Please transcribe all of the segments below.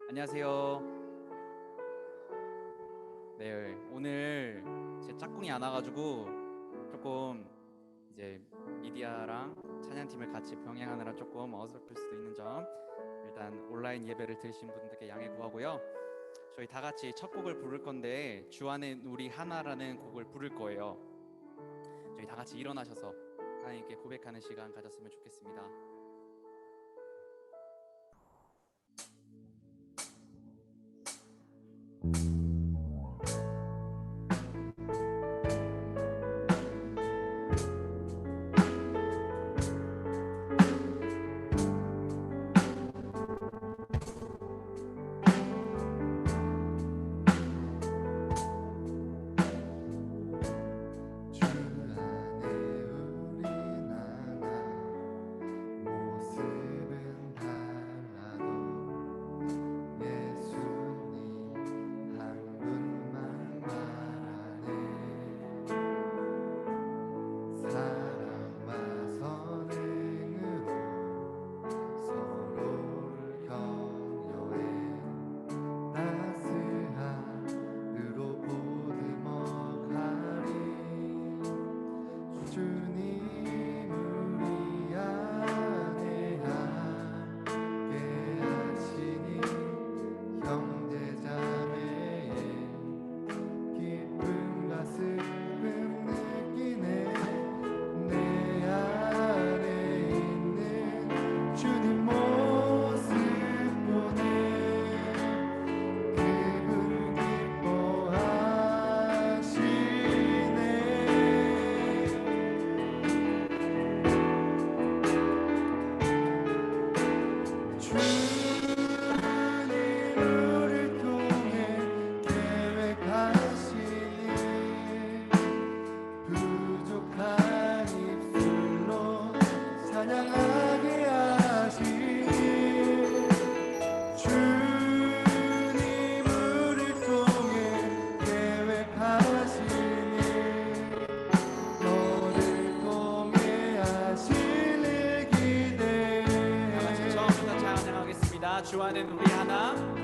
안녕하세요. 네, 오늘 제 짝꿍이 안 와가지고 조금 이제 미디어랑 찬양팀을 같이 병행하느라 조금 어설플 수도 있는 점, 일단 온라인 예배를 들으신 분들께 양해 구하고요. 저희 다 같이 첫 곡을 부를 건데 주 안에 우리 하나라는 곡을 부를 거예요. 저희 다 같이 일어나셔서 하나님께 고백하는 시간 가졌으면 좋겠습니다. 주 안엔 우리 하나.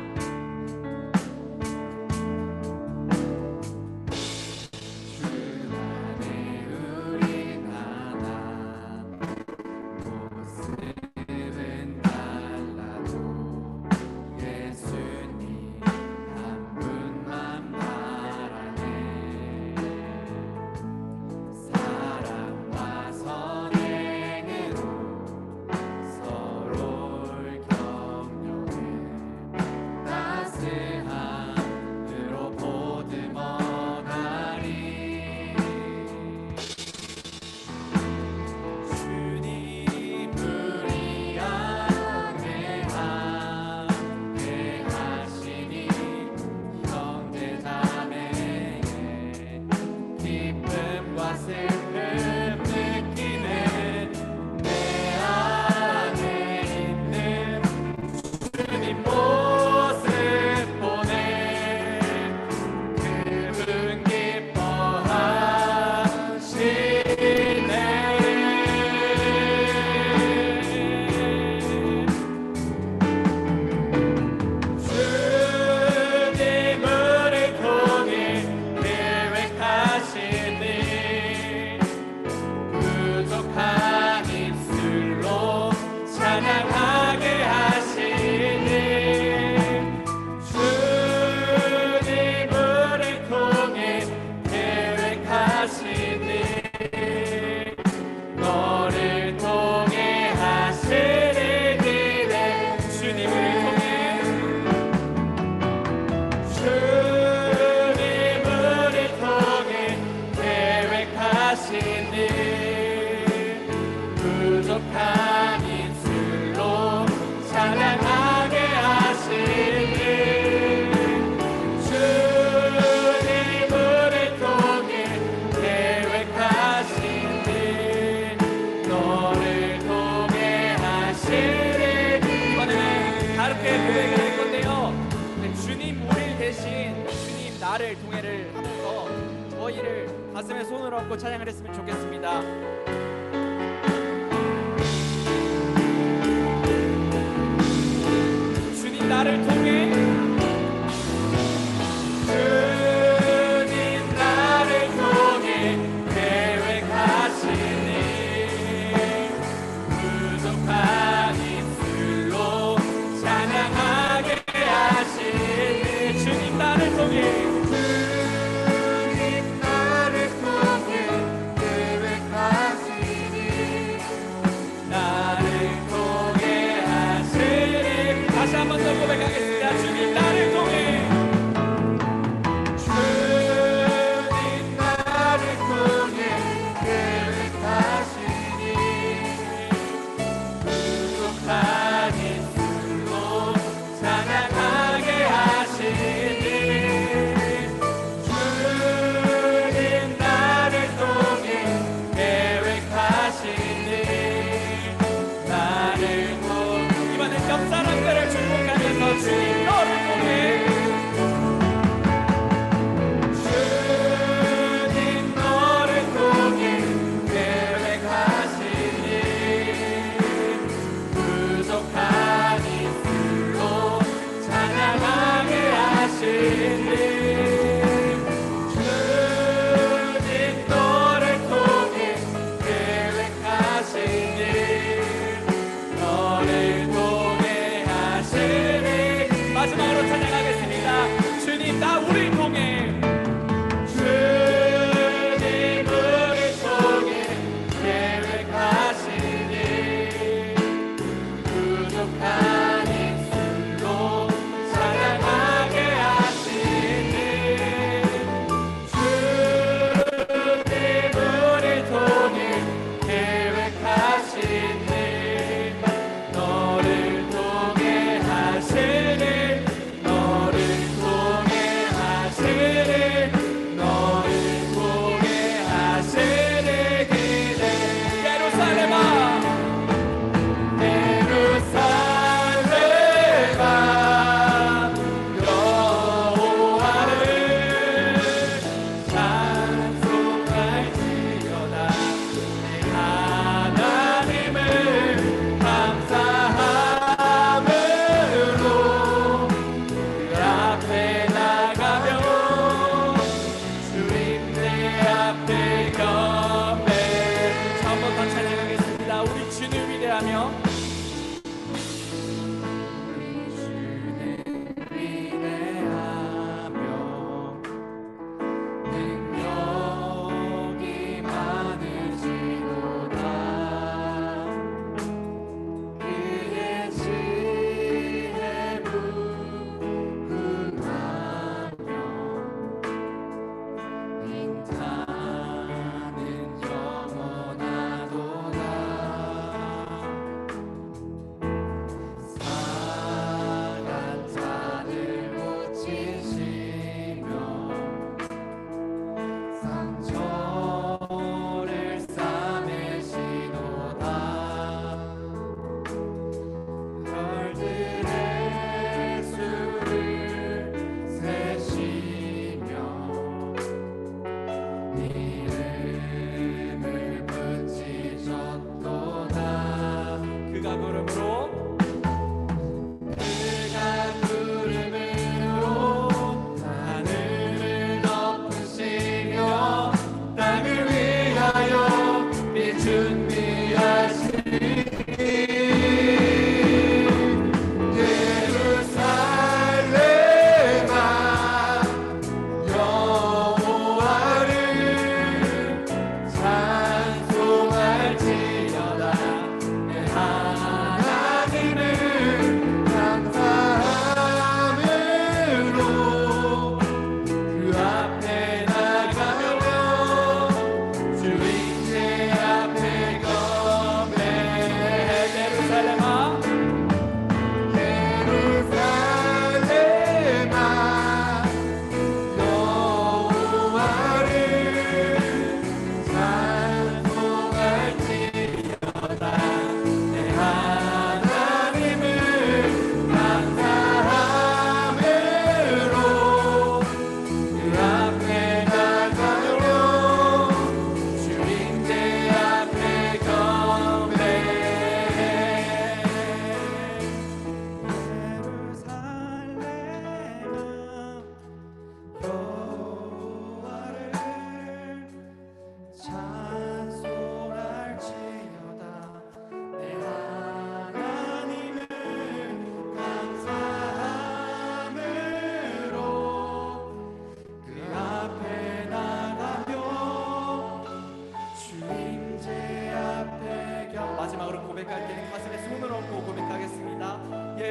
나를 동해를 하면서 저희를 가슴에 손을 얹고 찬양을 했으면 좋겠습니다.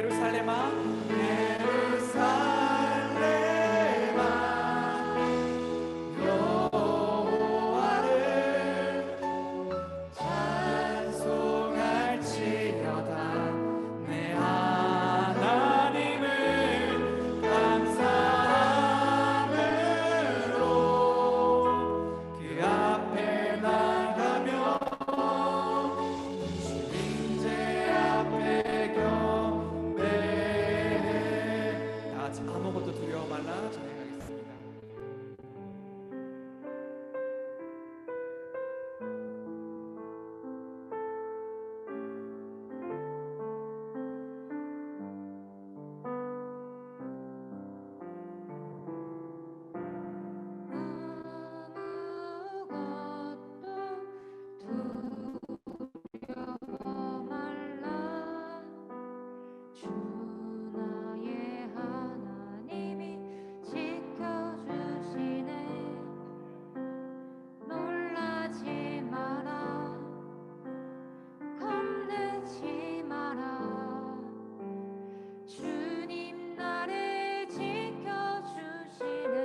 예루살렘아 아무것도 두려워 말라 전해가겠습니다. 두려워 말라 주 나의 하나님이 지켜주시네 놀라지 마라 겁내지 마라 주님 나를 지켜주시네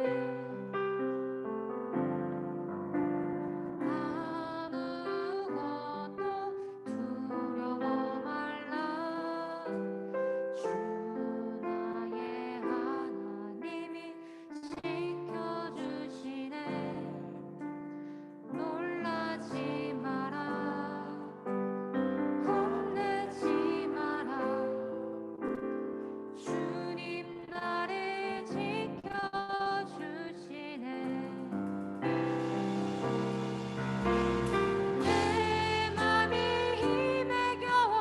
아무것도 두려워 말라 주 나의 하나님이 지켜주시네 놀라지 마라 겁내지 마라 주님 나를 지켜주시네 내 맘이 힘에 겨워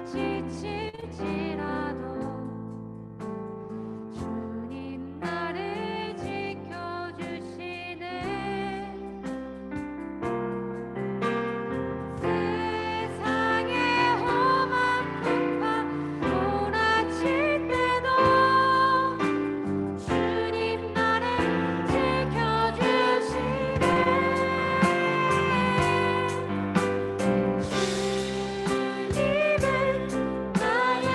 지칠지라도 주님 나를 지켜주시네 세상의 험한 풍파 몰아칠 때도 주님 나를 지켜주시네 주님은 나의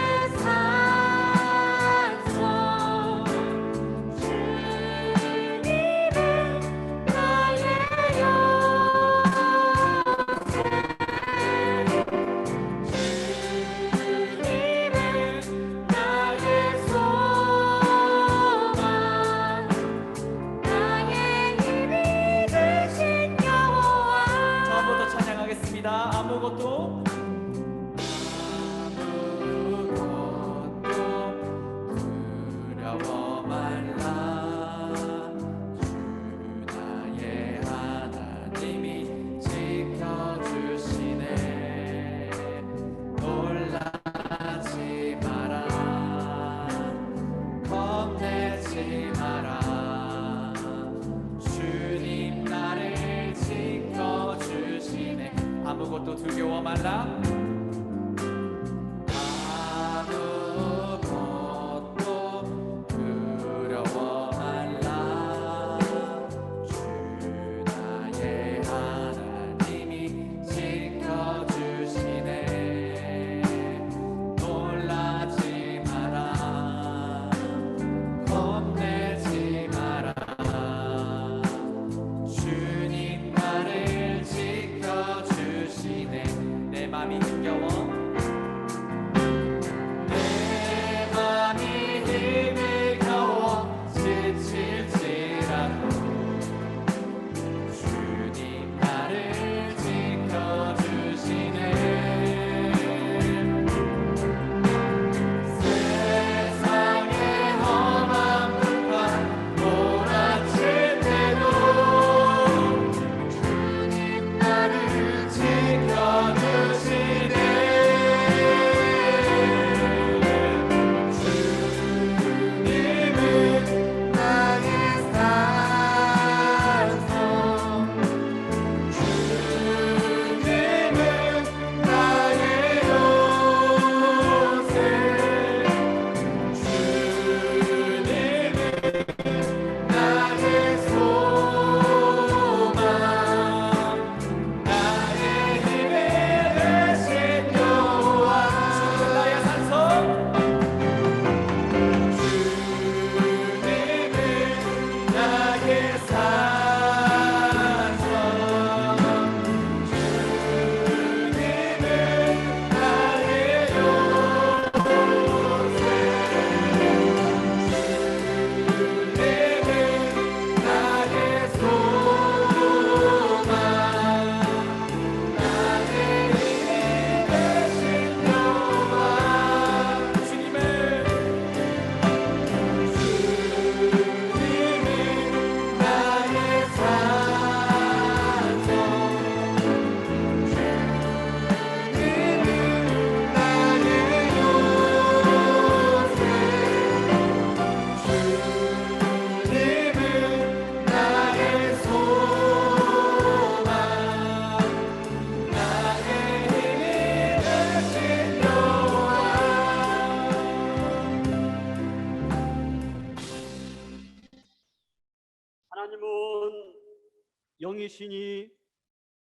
영이시니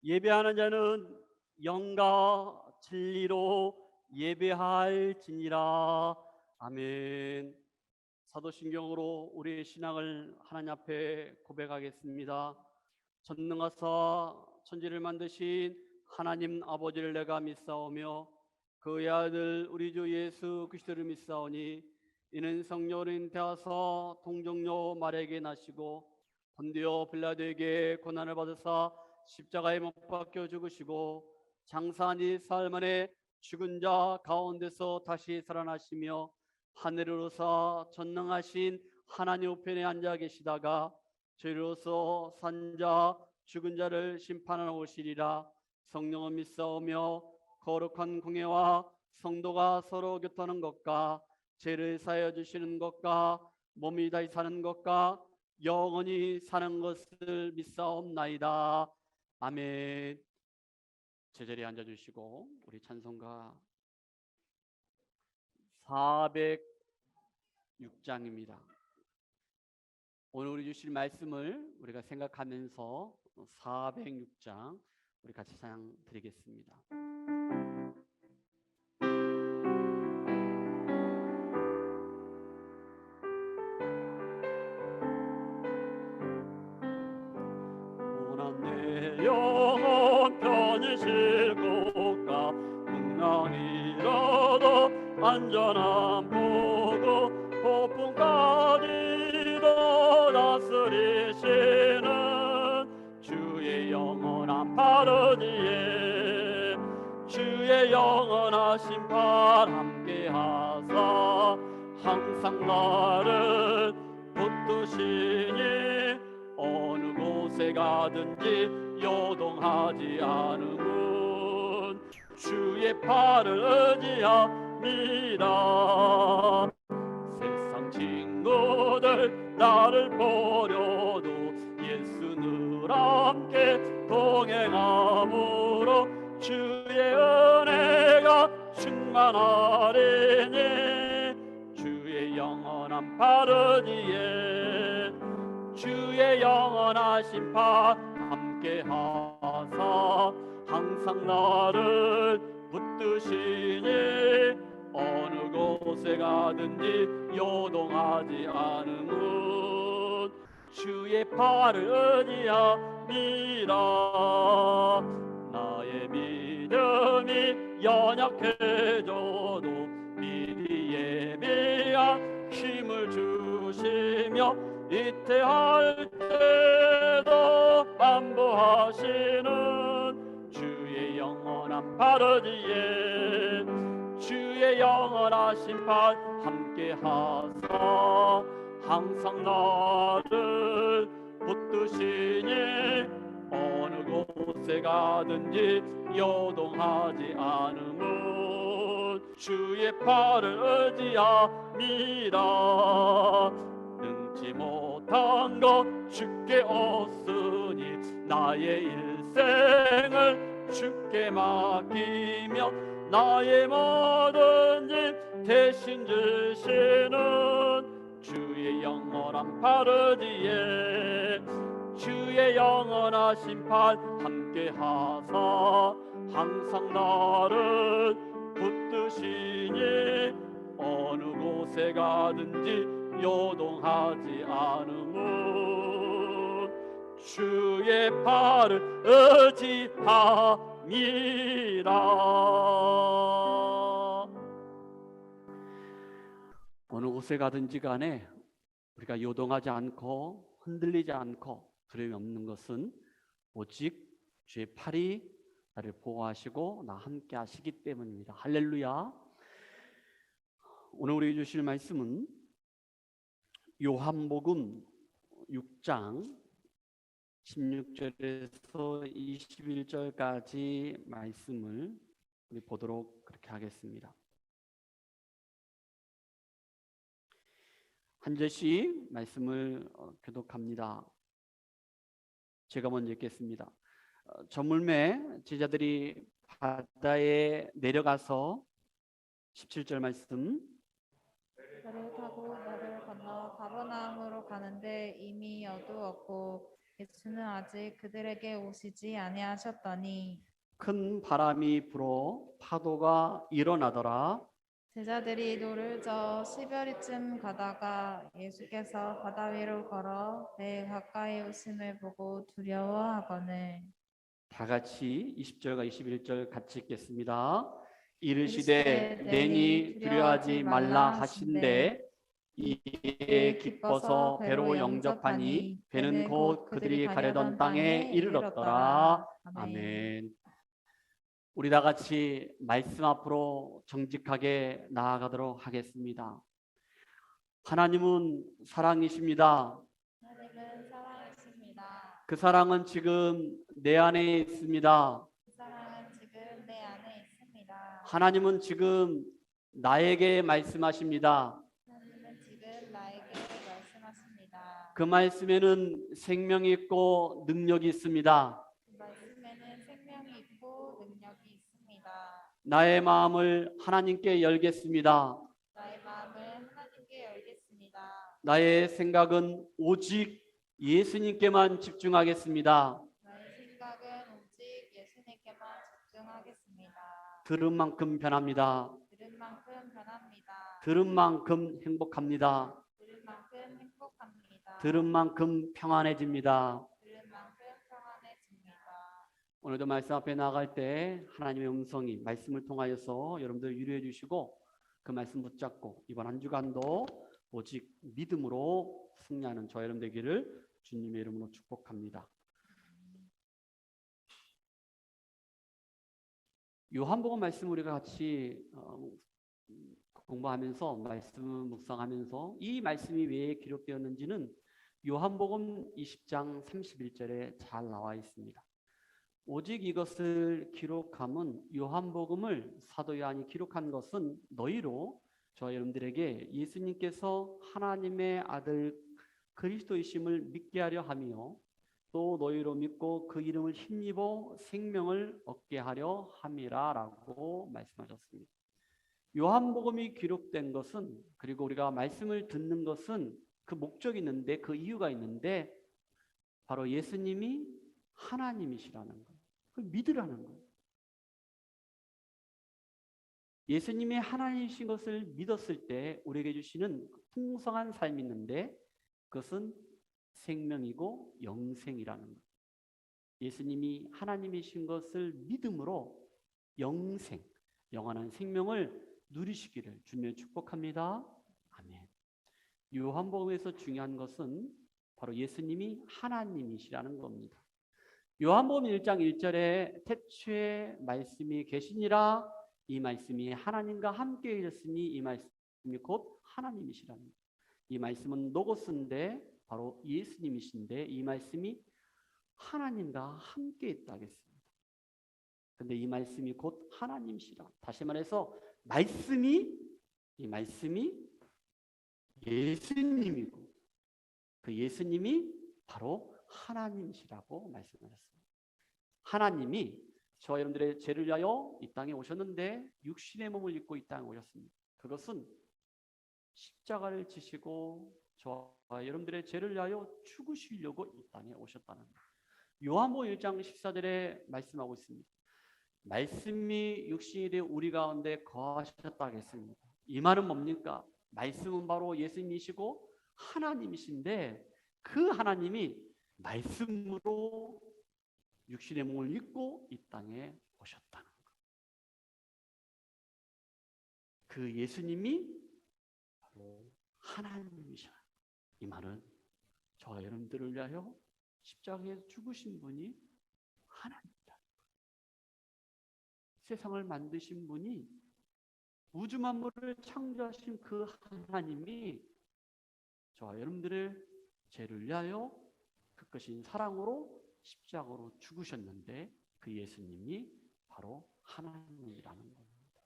예배하는 자는 영과 진리로 예배할지니라. 아멘. 사도신경으로 우리의 신앙을 하나님 앞에 고백하겠습니다. 전능하사 천지를 만드신 하나님 아버지를 내가 믿사오며 그의 아들 우리 주 예수 그리스도를 믿사오니 이는 성령으로 되어서 동정녀 마리아에게 나시고 본디오 빌라도에게 고난을 받으사 십자가에 못 박혀 죽으시고 장사한 사흘 만에 죽은 자 가운데서 다시 살아나시며 하늘으로서 전능하신 하나님 우편에 앉아 계시다가 저희로서 산자 죽은 자를 심판하러 오시리라. 성령은 믿사오며 거룩한 공예와 성도가 서로 교통하는 것과 죄를 사하여 주시는 것과 몸이 다시 사는 것과 영원히 사는 것을 믿사옵나이다. 아멘. 제자리에 앉아주시고 우리 찬송가 406장입니다. 오늘 우리 주실 말씀을 우리가 생각하면서 406장 우리 같이 찬양 드리겠습니다. 내 영혼 편히 쉴 곳과 풍랑이라도 안전한 보고 폭풍까지도 다스리시는 주의 영원한 파르디에 주의 영원한 심판 함께하사 항상 나를 붙드시니 어느 곳에 가든지 요동하지 않으면 주의 팔을 의지합니다. 세상 친구들 나를 버려도 예수 늘 함께 동행함으로 주의 은혜가 충만하리니 주의 영원한 파르디에 주의 영원한 심판 함께하사 항상 나를 붙드시니 어느 곳에 가든지 요동하지 않으면 주의 팔을 의지합니다. 나의 믿음이 연약해져도 미리 예비한 힘을 주시며 이태할 때도 안보하시는 주의 영원한 파르디에 주의 영원한 심판 함께하사 항상 나를 붙드시니 어느 곳에 가든지 요동하지 않으면 주의 팔을 의지합니다. 능치 못한 것 주께 얻으니 나의 일생을 주께 맡기며 나의 모든 일 대신 주시는 주의 영원한 파르디에 주의 영원한 심판 함께하사 항상 나를 붙드시니 어느 곳에 가든지 요동하지 않으면 주의 팔을 의지합니다. 어느 곳에 가든지 간에 우리가 요동하지 않고 흔들리지 않고 두려움이 없는 것은 오직 주의 팔이 나를 보호하시고 나 함께 하시기 때문입니다. 할렐루야. 오늘 우리 주실 말씀은 요한복음 6장 16절에서 21절까지 말씀을 우리 보도록 그렇게 하겠습니다. 한 절씩 말씀을 교독합니다. 제가 먼저 읽겠습니다. 저물매 제자들이 바다에 내려가서 17절 말씀 배를 타고 나를 건너 가버나움으로 가는데 이미 어두웠고 예수는 아직 그들에게 오시지 아니하셨더니 큰 바람이 불어 파도가 일어나더라. 제자들이 노를 저 시베리쯤 가다가 예수께서 바다 위로 걸어 배에 가까이 오심을 보고 두려워하거늘 다 같이 20절과 21절 같이 읽겠습니다. 이르시되 이르시되 내니 두려워하지 말라 하신대 이에 기뻐서 배로 영접하니 배는 곧 그들이 가려던 땅에 이르렀더라. 아멘. 우리 다 같이 말씀 앞으로 정직하게 나아가도록 하겠습니다. 하나님은 사랑이십니다. 하나님은 사랑이십니다. 그 사랑은 지금 내 안에 있습니다. 그 사랑은 지금 내 안에 있습니다. 하나님은 지금 나에게 말씀하십니다. 하나님은 지금 나에게 말씀하십니다. 그 말씀에는 생명이 있고 능력이 있습니다. 그 말씀에는 생명이 있고 능력이 있습니다. 나의 마음을 하나님께 열겠습니다. 나의 마음을 하나님께 열겠습니다. 나의 생각은 오직 예수님께만 집중하겠습니다. 나의 생각은 오직 예수님께만 집중하겠습니다. 들은 만큼 변합니다. 들은 만큼 변합니다. 들은 만큼 행복합니다. 들은 만큼 행복합니다. 들은 만큼 평안해집니다. 들은 만큼 평안해집니다. 오늘도 말씀 앞에 나아갈 때 하나님의 음성이 말씀을 통하여서 여러분들 위로해 주시고 그 말씀 붙잡고 이번 한 주간도 오직 믿음으로 승리하는 저 여러분 되기를 주님의 이름으로 축복합니다. 요한복음 말씀 우리가 같이 공부하면서 말씀 묵상하면서 이 말씀이 왜 기록되었는지는 요한복음 20장 31절에 잘 나와 있습니다. 오직 이것을 기록함은 요한복음을 사도 요한이 기록한 것은 너희로 저 여러분들에게 예수님께서 하나님의 아들 그리스도이심을 믿게 하려 하며 또 너희로 믿고 그 이름을 힘입어 생명을 얻게 하려 함이라라고 말씀하셨습니다. 요한복음이 기록된 것은 그리고 우리가 말씀을 듣는 것은 그 목적이 있는데 그 이유가 있는데 바로 예수님이 하나님이시라는 거예요. 그걸 믿으라는 거예요. 예수님이 하나님이신 것을 믿었을 때 우리에게 주시는 풍성한 삶이 있는데 그것은 생명이고 영생이라는 거예요. 예수님이 하나님이신 것을 믿음으로 영생, 영원한 생명을 누리시기를 주님의 축복합니다. 아멘. 요한복음에서 중요한 것은 바로 예수님이 하나님이시라는 겁니다. 요한복음 1장 1절에 태초에 말씀이 계시니라 이 말씀이 하나님과 함께 계셨으니 이 말씀이 곧 하나님이시라는 거예요. 이 말씀은 로고스인데 바로 예수님이신데 이 말씀이 하나님과 함께 있다 하겠습니다. 근데 이 말씀이 곧 하나님이시라. 다시 말해서 이 말씀이 예수님이고 그 예수님이 바로 하나님이시라고 말씀하셨습니다. 하나님이 저와 여러분들의 죄를 위하여 이 땅에 오셨는데 육신의 몸을 입고 이 땅에 오셨습니다. 그것은 십자가를 지시고 저와 여러분들의 죄를 위하여 죽으시려고 이 땅에 오셨다는 거예요. 요한복음 1장 14절에 말씀하고 있습니다. 말씀이 육신이 되어 우리 가운데 거하셨다 하겠습니다. 이 말은 뭡니까? 말씀은 바로 예수님이시고 하나님이신데 그 하나님이 말씀으로 육신의 몸을 입고 이 땅에 오셨다는 것. 그 예수님이 바로 하나님이시라. 이 말은 저와 여러분들을 위하여 십자가에서 죽으신 분이 하나님이다. 세상을 만드신 분이 우주 만물을 창조하신 그 하나님이 저와 여러분들의 죄를 위하여 그 크신 사랑으로 십자가로 죽으셨는데 그 예수님이 바로 하나님이라는 겁니다.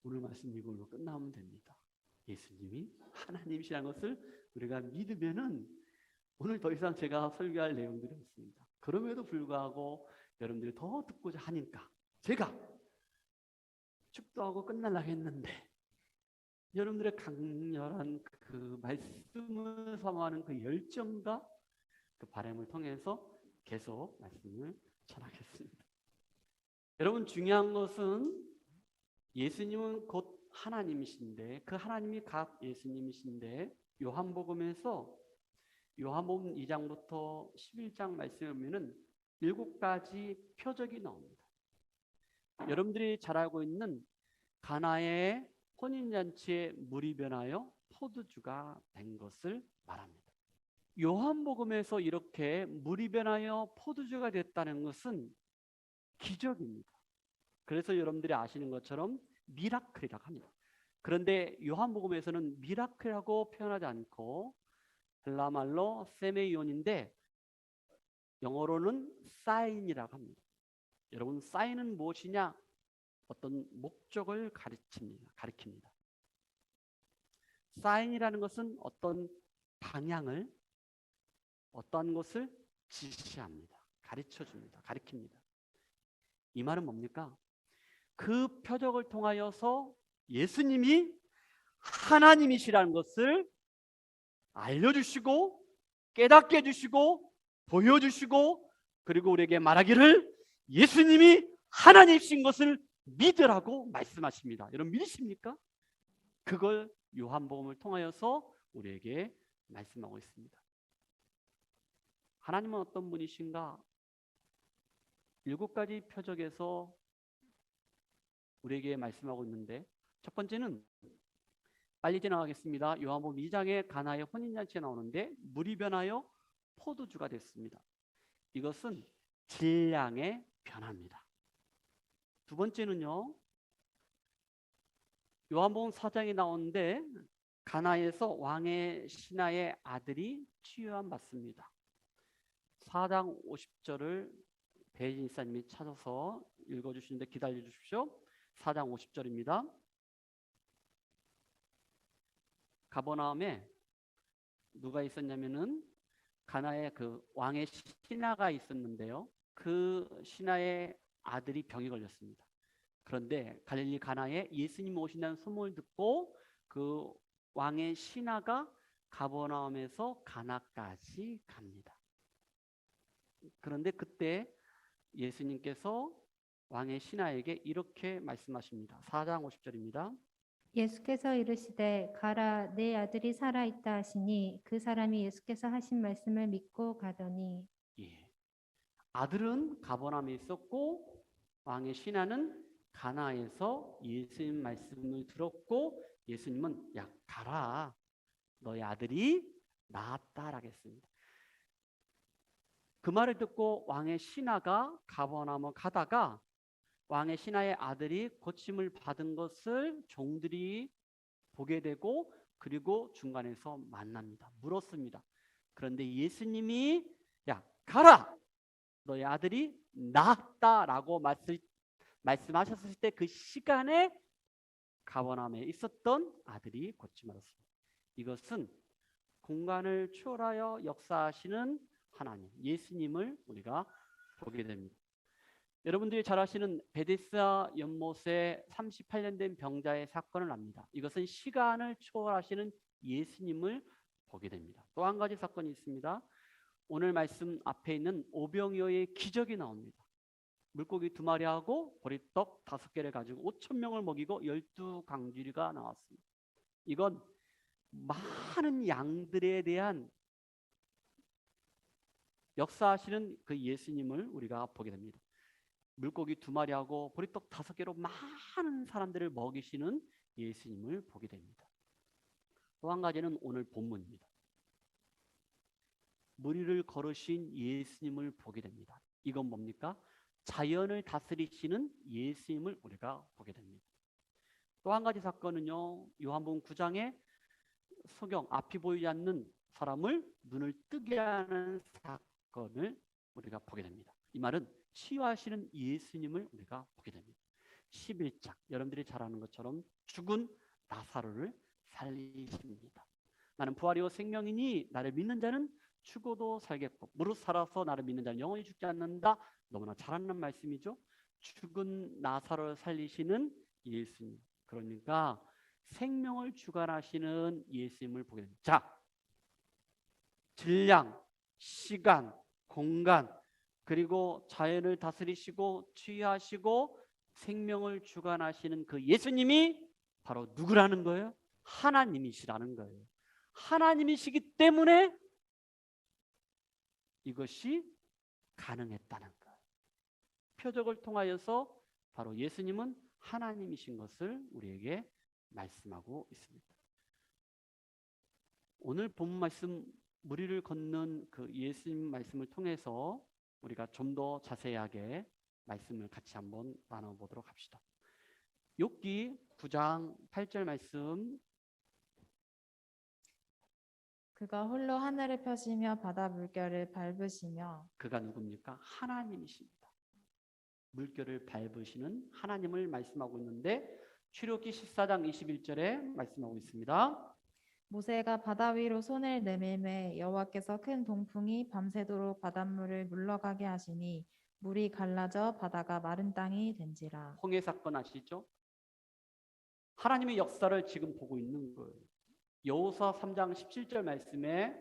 오늘 말씀 이걸로 끝나면 됩니다. 예수님이 하나님이시라는 것을 우리가 믿으면은 오늘 더 이상 제가 설교할 내용들이 없습니다. 그럼에도 불구하고 여러분들이 더 듣고자 하니까 제가 축도하고 끝날라고 했는데 여러분들의 강렬한 그 말씀을 사모하는 그 열정과 그 바람을 통해서 계속 말씀을 전하겠습니다. 여러분, 중요한 것은 예수님은 곧 하나님이신데, 그 하나님이 각 예수님이신데, 요한복음에서 요한복음 2장부터 11장 말씀에 보면은 7가지 표적이 나옵니다. 여러분들이 잘 알고 있는 가나의 혼인잔치에 물이 변하여 포도주가 된 것을 말합니다. 요한복음에서 이렇게 물이 변하여 포도주가 됐다는 것은 기적입니다. 그래서 여러분들이 아시는 것처럼 미라클이라고 합니다. 그런데 요한복음에서는 미라클이라고 표현하지 않고 헬라말로 세메이온인데 영어로는 사인이라고 합니다. 여러분, 사인은 무엇이냐? 어떤 목적을 가리킵니다. 사인이라는 것은 어떤 방향을, 어떠한 것을 지시합니다. 가르쳐줍니다. 가리킵니다. 이 말은 뭡니까? 그 표적을 통하여서 예수님이 하나님이시라는 것을 알려주시고 깨닫게 해주시고 보여주시고, 그리고 우리에게 말하기를 예수님이 하나님이신 것을 믿으라고 말씀하십니다. 여러분, 믿으십니까? 그걸 요한복음을 통하여서 우리에게 말씀하고 있습니다. 하나님은 어떤 분이신가? 7가지 표적에서 우리에게 말씀하고 있는데, 첫 번째는 빨리 지나가겠습니다. 요한복음 2장에 가나의 혼인잔치에 나오는데 물이 변하여 포도주가 됐습니다. 이것은 질량의 변화입니다. 두 번째는요, 요한복음 4장에 나오는데 가나에서 왕의 신하의 아들이 치유함 받습니다. 4장 50절을 배진 이사님이 찾아서 읽어주시는데 기다려 주십시오. 4장 50절입니다. 가버나움에 누가 있었냐면은 가나에 그 왕의 신하가 있었는데요. 그 신하의 아들이 병이 걸렸습니다. 그런데 갈릴리 가나에 예수님 오신다는 소문을 듣고 그 왕의 신하가 가버나움에서 가나까지 갑니다. 그런데 그때 예수님께서 왕의 신하에게 이렇게 말씀하십니다. 4장 50절입니다. 예수께서 이르시되 가라 내 아들이 살아있다 하시니 그 사람이 예수께서 하신 말씀을 믿고 가더니. 예. 아들은 가버나움에 있었고 왕의 신하는 가나에서 예수님 말씀을 들었고 예수님은 야 가라 너의 아들이 나았다라고 했습니다. 그 말을 듣고 왕의 신하가 가버나움을 가다가 왕의 신하의 아들이 고침을 받은 것을 종들이 보게 되고 그리고 중간에서 만납니다. 물었습니다. 그런데 예수님이 야 가라 너의 아들이 나았다라고 말씀하셨을 때 그 시간에 가버나움에 있었던 아들이 고침을 받았습니다. 이것은 공간을 초월하여 역사하시는 하나님 예수님을 우리가 보게 됩니다. 여러분들이 잘 아시는 베데스다 연못에 38년 된 병자의 사건을 압니다. 이것은 시간을 초월하시는 예수님을 보게 됩니다. 또 한 가지 사건이 있습니다. 오늘 말씀 앞에 있는 오병이어의 기적이 나옵니다. 물고기 2마리하고 보리떡 5개를 가지고 5,000명을 먹이고 12강쥐가 나왔습니다. 이건 많은 양들에 대한 역사하시는 그 예수님을 우리가 보게 됩니다. 물고기 2마리하고 보리떡 5개로 많은 사람들을 먹이시는 예수님을 보게 됩니다. 또 한 가지는 오늘 본문입니다. 물 위를 걸으신 예수님을 보게 됩니다. 이건 뭡니까? 자연을 다스리시는 예수님을 우리가 보게 됩니다. 또 한 가지 사건은요. 요한복음 9장에 소경 앞이 보이지 않는 사람을 눈을 뜨게 하는 사건을 우리가 보게 됩니다. 이 말은 치유하시는 예수님을 우리가 보게 됩니다. 11장 여러분들이 잘 아는 것처럼 죽은 나사로를 살리십니다. 나는 부활이요 생명이니 나를 믿는 자는 죽어도 살겠고 무릇 살아서 나를 믿는 자는 영원히 죽지 않는다. 너무나 잘 아는 말씀이죠. 죽은 나사로를 살리시는 예수님. 그러니까 생명을 주관하시는 예수님을 보게 됩니다. 자, 질량 시간, 공간, 그리고 자연을 다스리시고 치유하시고 생명을 주관하시는 그 예수님이 바로 누구라는 거예요? 하나님이시라는 거예요. 하나님이시기 때문에 이것이 가능했다는 거예요. 표적을 통하여서 바로 예수님은 하나님이신 것을 우리에게 말씀하고 있습니다. 오늘 본 말씀, 무리를 걷는 그 예수님 말씀을 통해서 우리가 좀 더 자세하게 말씀을 같이 한번 나눠보도록 합시다. 욥기 9장 8절 말씀. 그가 홀로 하늘을 펴시며 바다 물결을 밟으시며. 그가 누굽니까? 하나님이십니다. 물결을 밟으시는 하나님을 말씀하고 있는데 출애굽기 14장 21절에 말씀하고 있습니다. 모세가 바다 위로 손을 내밀매 여호와께서 큰 동풍이 밤새도록 바닷물을 물러가게 하시니 물이 갈라져 바다가 마른 땅이 된지라. 홍해 사건 아시죠? 하나님의 역사를 지금 보고 있는 거예요. 여호수아 3장 17절 말씀에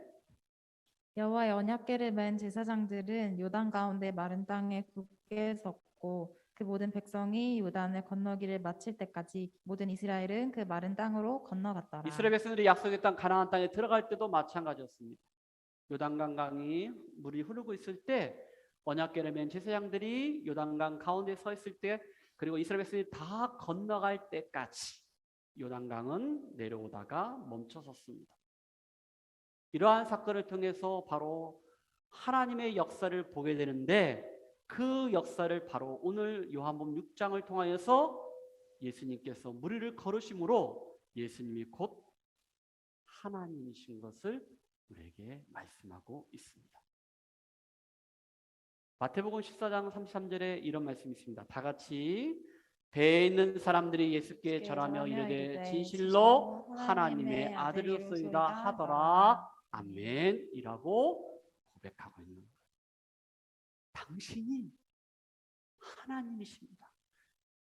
여호와의 언약궤를 맨 제사장들은 요단 가운데 마른 땅에 굳게 섰고 그 모든 백성이 요단을 건너기를 마칠 때까지 모든 이스라엘은 그 마른 땅으로 건너갔더라. 이스라엘 백성들이 약속의 땅 가나안 땅에 들어갈 때도 마찬가지였습니다. 요단강 강이 물이 흐르고 있을 때 언약궤를 맨 제사장들이 요단강 가운데 서 있을 때 그리고 이스라엘 백성이 다 건너갈 때까지 요단강은 내려오다가 멈춰섰습니다. 이러한 사건을 통해서 바로 하나님의 역사를 보게 되는데 그 역사를 바로 오늘 요한복음 6장을 통하여서 예수님께서 무리를 걸으심으로 예수님이 곧 하나님이신 것을 우리에게 말씀하고 있습니다. 마태복음 14장 33절에 이런 말씀이 있습니다. 다 같이 배에 있는 사람들이 예수께 절하며 이르되 진실로 하나님의 아들이었소이다 하더라. 아멘이라고 고백하고 있는 거예요. 당신이 하나님이십니다.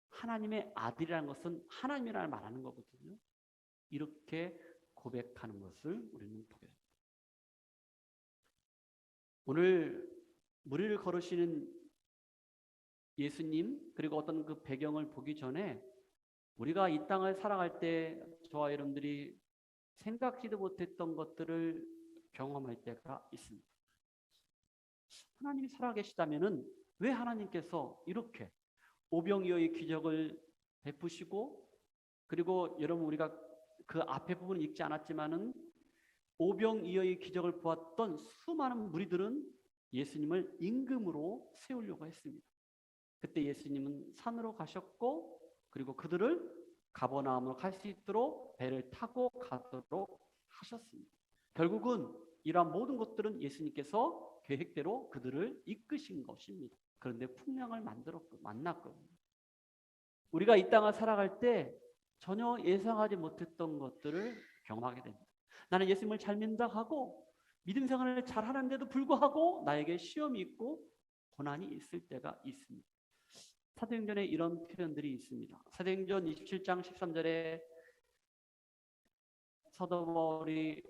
하나님의 아들이라는 것은 하나님이라는 말하는 거거든요. 이렇게 고백하는 것을 우리는 보게 됩니다. 오늘 무리를 걸으시는 예수님 그리고 어떤 그 배경을 보기 전에 우리가 이 땅을 살아갈 때 저와 여러분들이 생각지도 못했던 것들을 경험할 때가 있습니다. 하나님이 살아계시다면은 왜 하나님께서 이렇게 오병이어의 기적을 베푸시고 그리고 여러분 우리가 그 앞에 부분은 읽지 않았지만은 오병이어의 기적을 보았던 수많은 무리들은 예수님을 임금으로 세우려고 했습니다. 그때 예수님은 산으로 가셨고 그리고 그들을 가버나움으로 갈 수 있도록 배를 타고 가도록 하셨습니다. 결국은 이러한 모든 것들은 예수님께서 계획대로 그들을 이끄신 것입니다. 그런데 풍랑을 만났거든요. 우리가 이 땅을 살아갈 때 전혀 예상하지 못했던 것들을 경험하게 됩니다. 나는 예수님을 잘 믿는다고 믿음 생활을 잘 하는데도 불구하고 나에게 시험이 있고 고난이 있을 때가 있습니다. 사도행전에 이런 표현들이 있습니다. 사도행전 27장 13절에 사도 바울이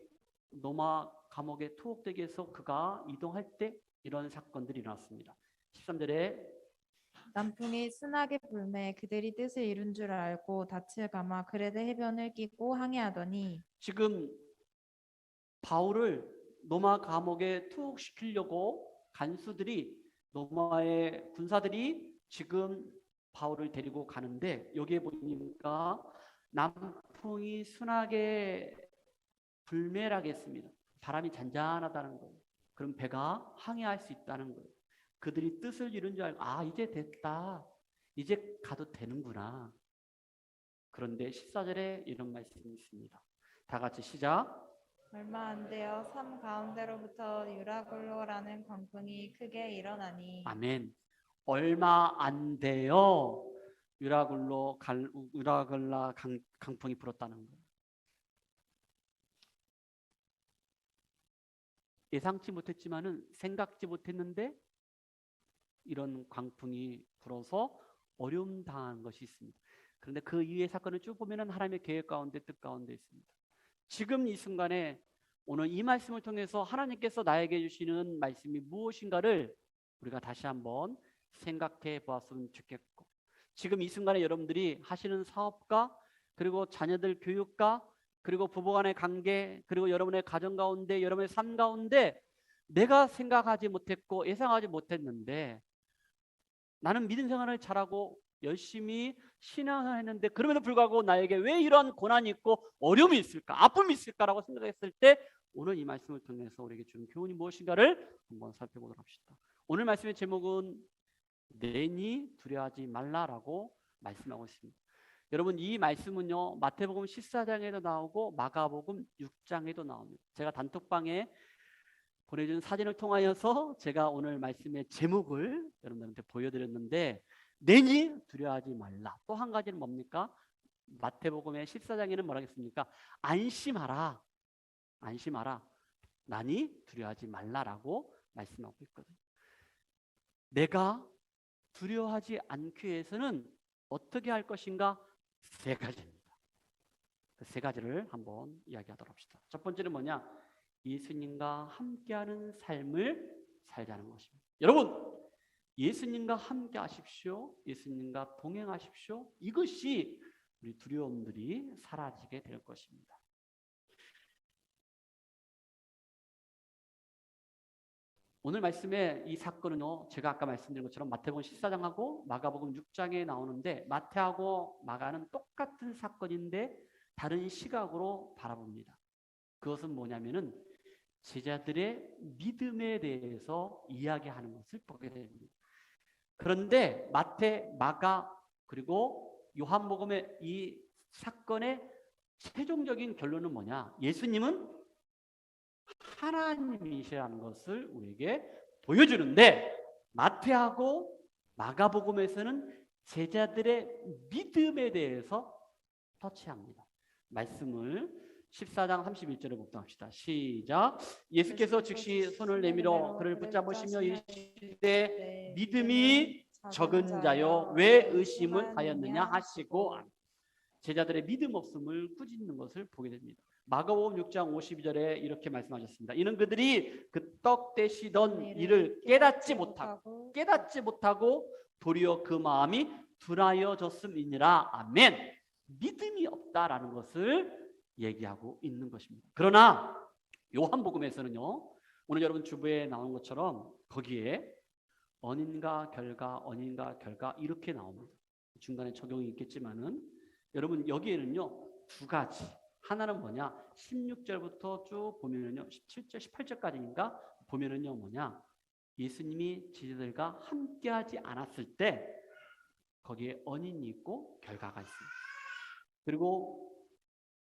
로마 감옥에 투옥되기 위해서 그가 이동할 때 이런 사건들이 일어났습니다. 13절에 남풍이 순하게 불매 그들이 뜻을 이룬 줄 알고 닻을 감아 그레데 해변을 끼고 항해하더니. 지금 바울을 로마 감옥에 투옥시키려고 간수들이 로마의 군사들이 지금 바울을 데리고 가는데 여기에 보니까 남풍이 순하게 불매라겠습니다. 바람이 잔잔하다는 거예요. 그럼 배가 항해할 수 있다는 거예요. 그들이 뜻을 이룬 줄 알고 이제 됐다. 이제 가도 되는구나. 그런데 14절에 이런 말씀이 있습니다. 다 같이 시작. 얼마 안 되어 섬 가운데로부터 유라굴로라는 광풍이 크게 일어나니. 아멘. 얼마 안 돼요. 유라굴라 강풍이 불었다는 거예요. 예상치 못했지만은 생각지 못했는데 이런 광풍이 불어서 어려움 당한 것이 있습니다. 그런데 그 이후의 사건을 쭉 보면은 하나님의 계획 가운데 뜻 가운데 있습니다. 지금 이 순간에 오늘 이 말씀을 통해서 하나님께서 나에게 주시는 말씀이 무엇인가를 우리가 다시 한번 생각해 보았으면 좋겠고, 지금 이 순간에 여러분들이 하시는 사업과 그리고 자녀들 교육과 그리고 부부간의 관계 그리고 여러분의 가정 가운데 여러분의 삶 가운데 내가 생각하지 못했고 예상하지 못했는데 나는 믿음 생활을 잘하고 열심히 신앙을 했는데 그럼에도 불구하고 나에게 왜 이런 고난이 있고 어려움이 있을까, 아픔이 있을까라고 생각했을 때 오늘 이 말씀을 통해서 우리에게 주는 교훈이 무엇인가를 한번 살펴보도록 합시다. 오늘 말씀의 제목은 내니 두려워하지 말라라고 말씀하고 있습니다. 여러분, 이 말씀은요 마태복음 14장에도 나오고 마가복음 6장에도 나옵니다. 제가 단톡방에 보내준 사진을 통하여서 제가 오늘 말씀의 제목을 여러분들한테 보여드렸는데, 내니 두려워하지 말라. 또 한 가지는 뭡니까? 마태복음의 14장에는 뭐라 했습니까? 안심하라, 안심하라, 나니 두려워하지 말라라고 말씀하고 있거든요. 내가 두려워하지 않기 위해서는 어떻게 할 것인가? 세 가지입니다. 그 세 가지를 한번 이야기하도록 합시다. 첫 번째는 뭐냐? 예수님과 함께하는 삶을 살자는 것입니다. 여러분, 예수님과 함께 하십시오. 예수님과 동행하십시오. 이것이 우리 두려움들이 사라지게 될 것입니다. 오늘 말씀의 이 사건은요, 제가 아까 말씀드린 것처럼 마태복음 14장하고 마가복음 6장에 나오는데, 마태하고 마가는 똑같은 사건인데 다른 시각으로 바라봅니다. 그것은 뭐냐면은 제자들의 믿음에 대해서 이야기하는 것을 보게 됩니다. 그런데 마태, 마가 그리고 요한복음의 이 사건의 최종적인 결론은 뭐냐? 예수님은 하나님이시라는 것을 우리에게 보여주는데, 마태하고 마가복음에서는 제자들의 믿음에 대해서 터치합니다. 말씀을 14장 31절에 보도록 합시다. 시작. 예수께서 즉시 손을 내밀어 그를 붙잡으시며 이르시되 믿음이 적은 자여 왜 의심을 하였느냐 하시고, 제자들의 믿음 없음을 꾸짖는 것을 보게 됩니다. 마가복음 6장 52절에 이렇게 말씀하셨습니다. 이는 그들이 그 떡 떼시던 일을 깨닫지 못하고 도리어 그 마음이 둔하여졌음이니라. 아멘. 믿음이 없다라는 것을 얘기하고 있는 것입니다. 그러나 요한복음에서는요, 오늘 여러분 주부에 나온 것처럼 거기에 언인과 결과 이렇게 나옵니다. 중간에 적용이 있겠지만은 여러분 여기에는요 두 가지, 하나는 뭐냐, 16절부터 쭉 보면은요 17절 18절까지인가 보면은요 뭐냐, 예수님이 제자들과 함께하지 않았을 때 거기에 언인이 있고 결과가 있습니다. 그리고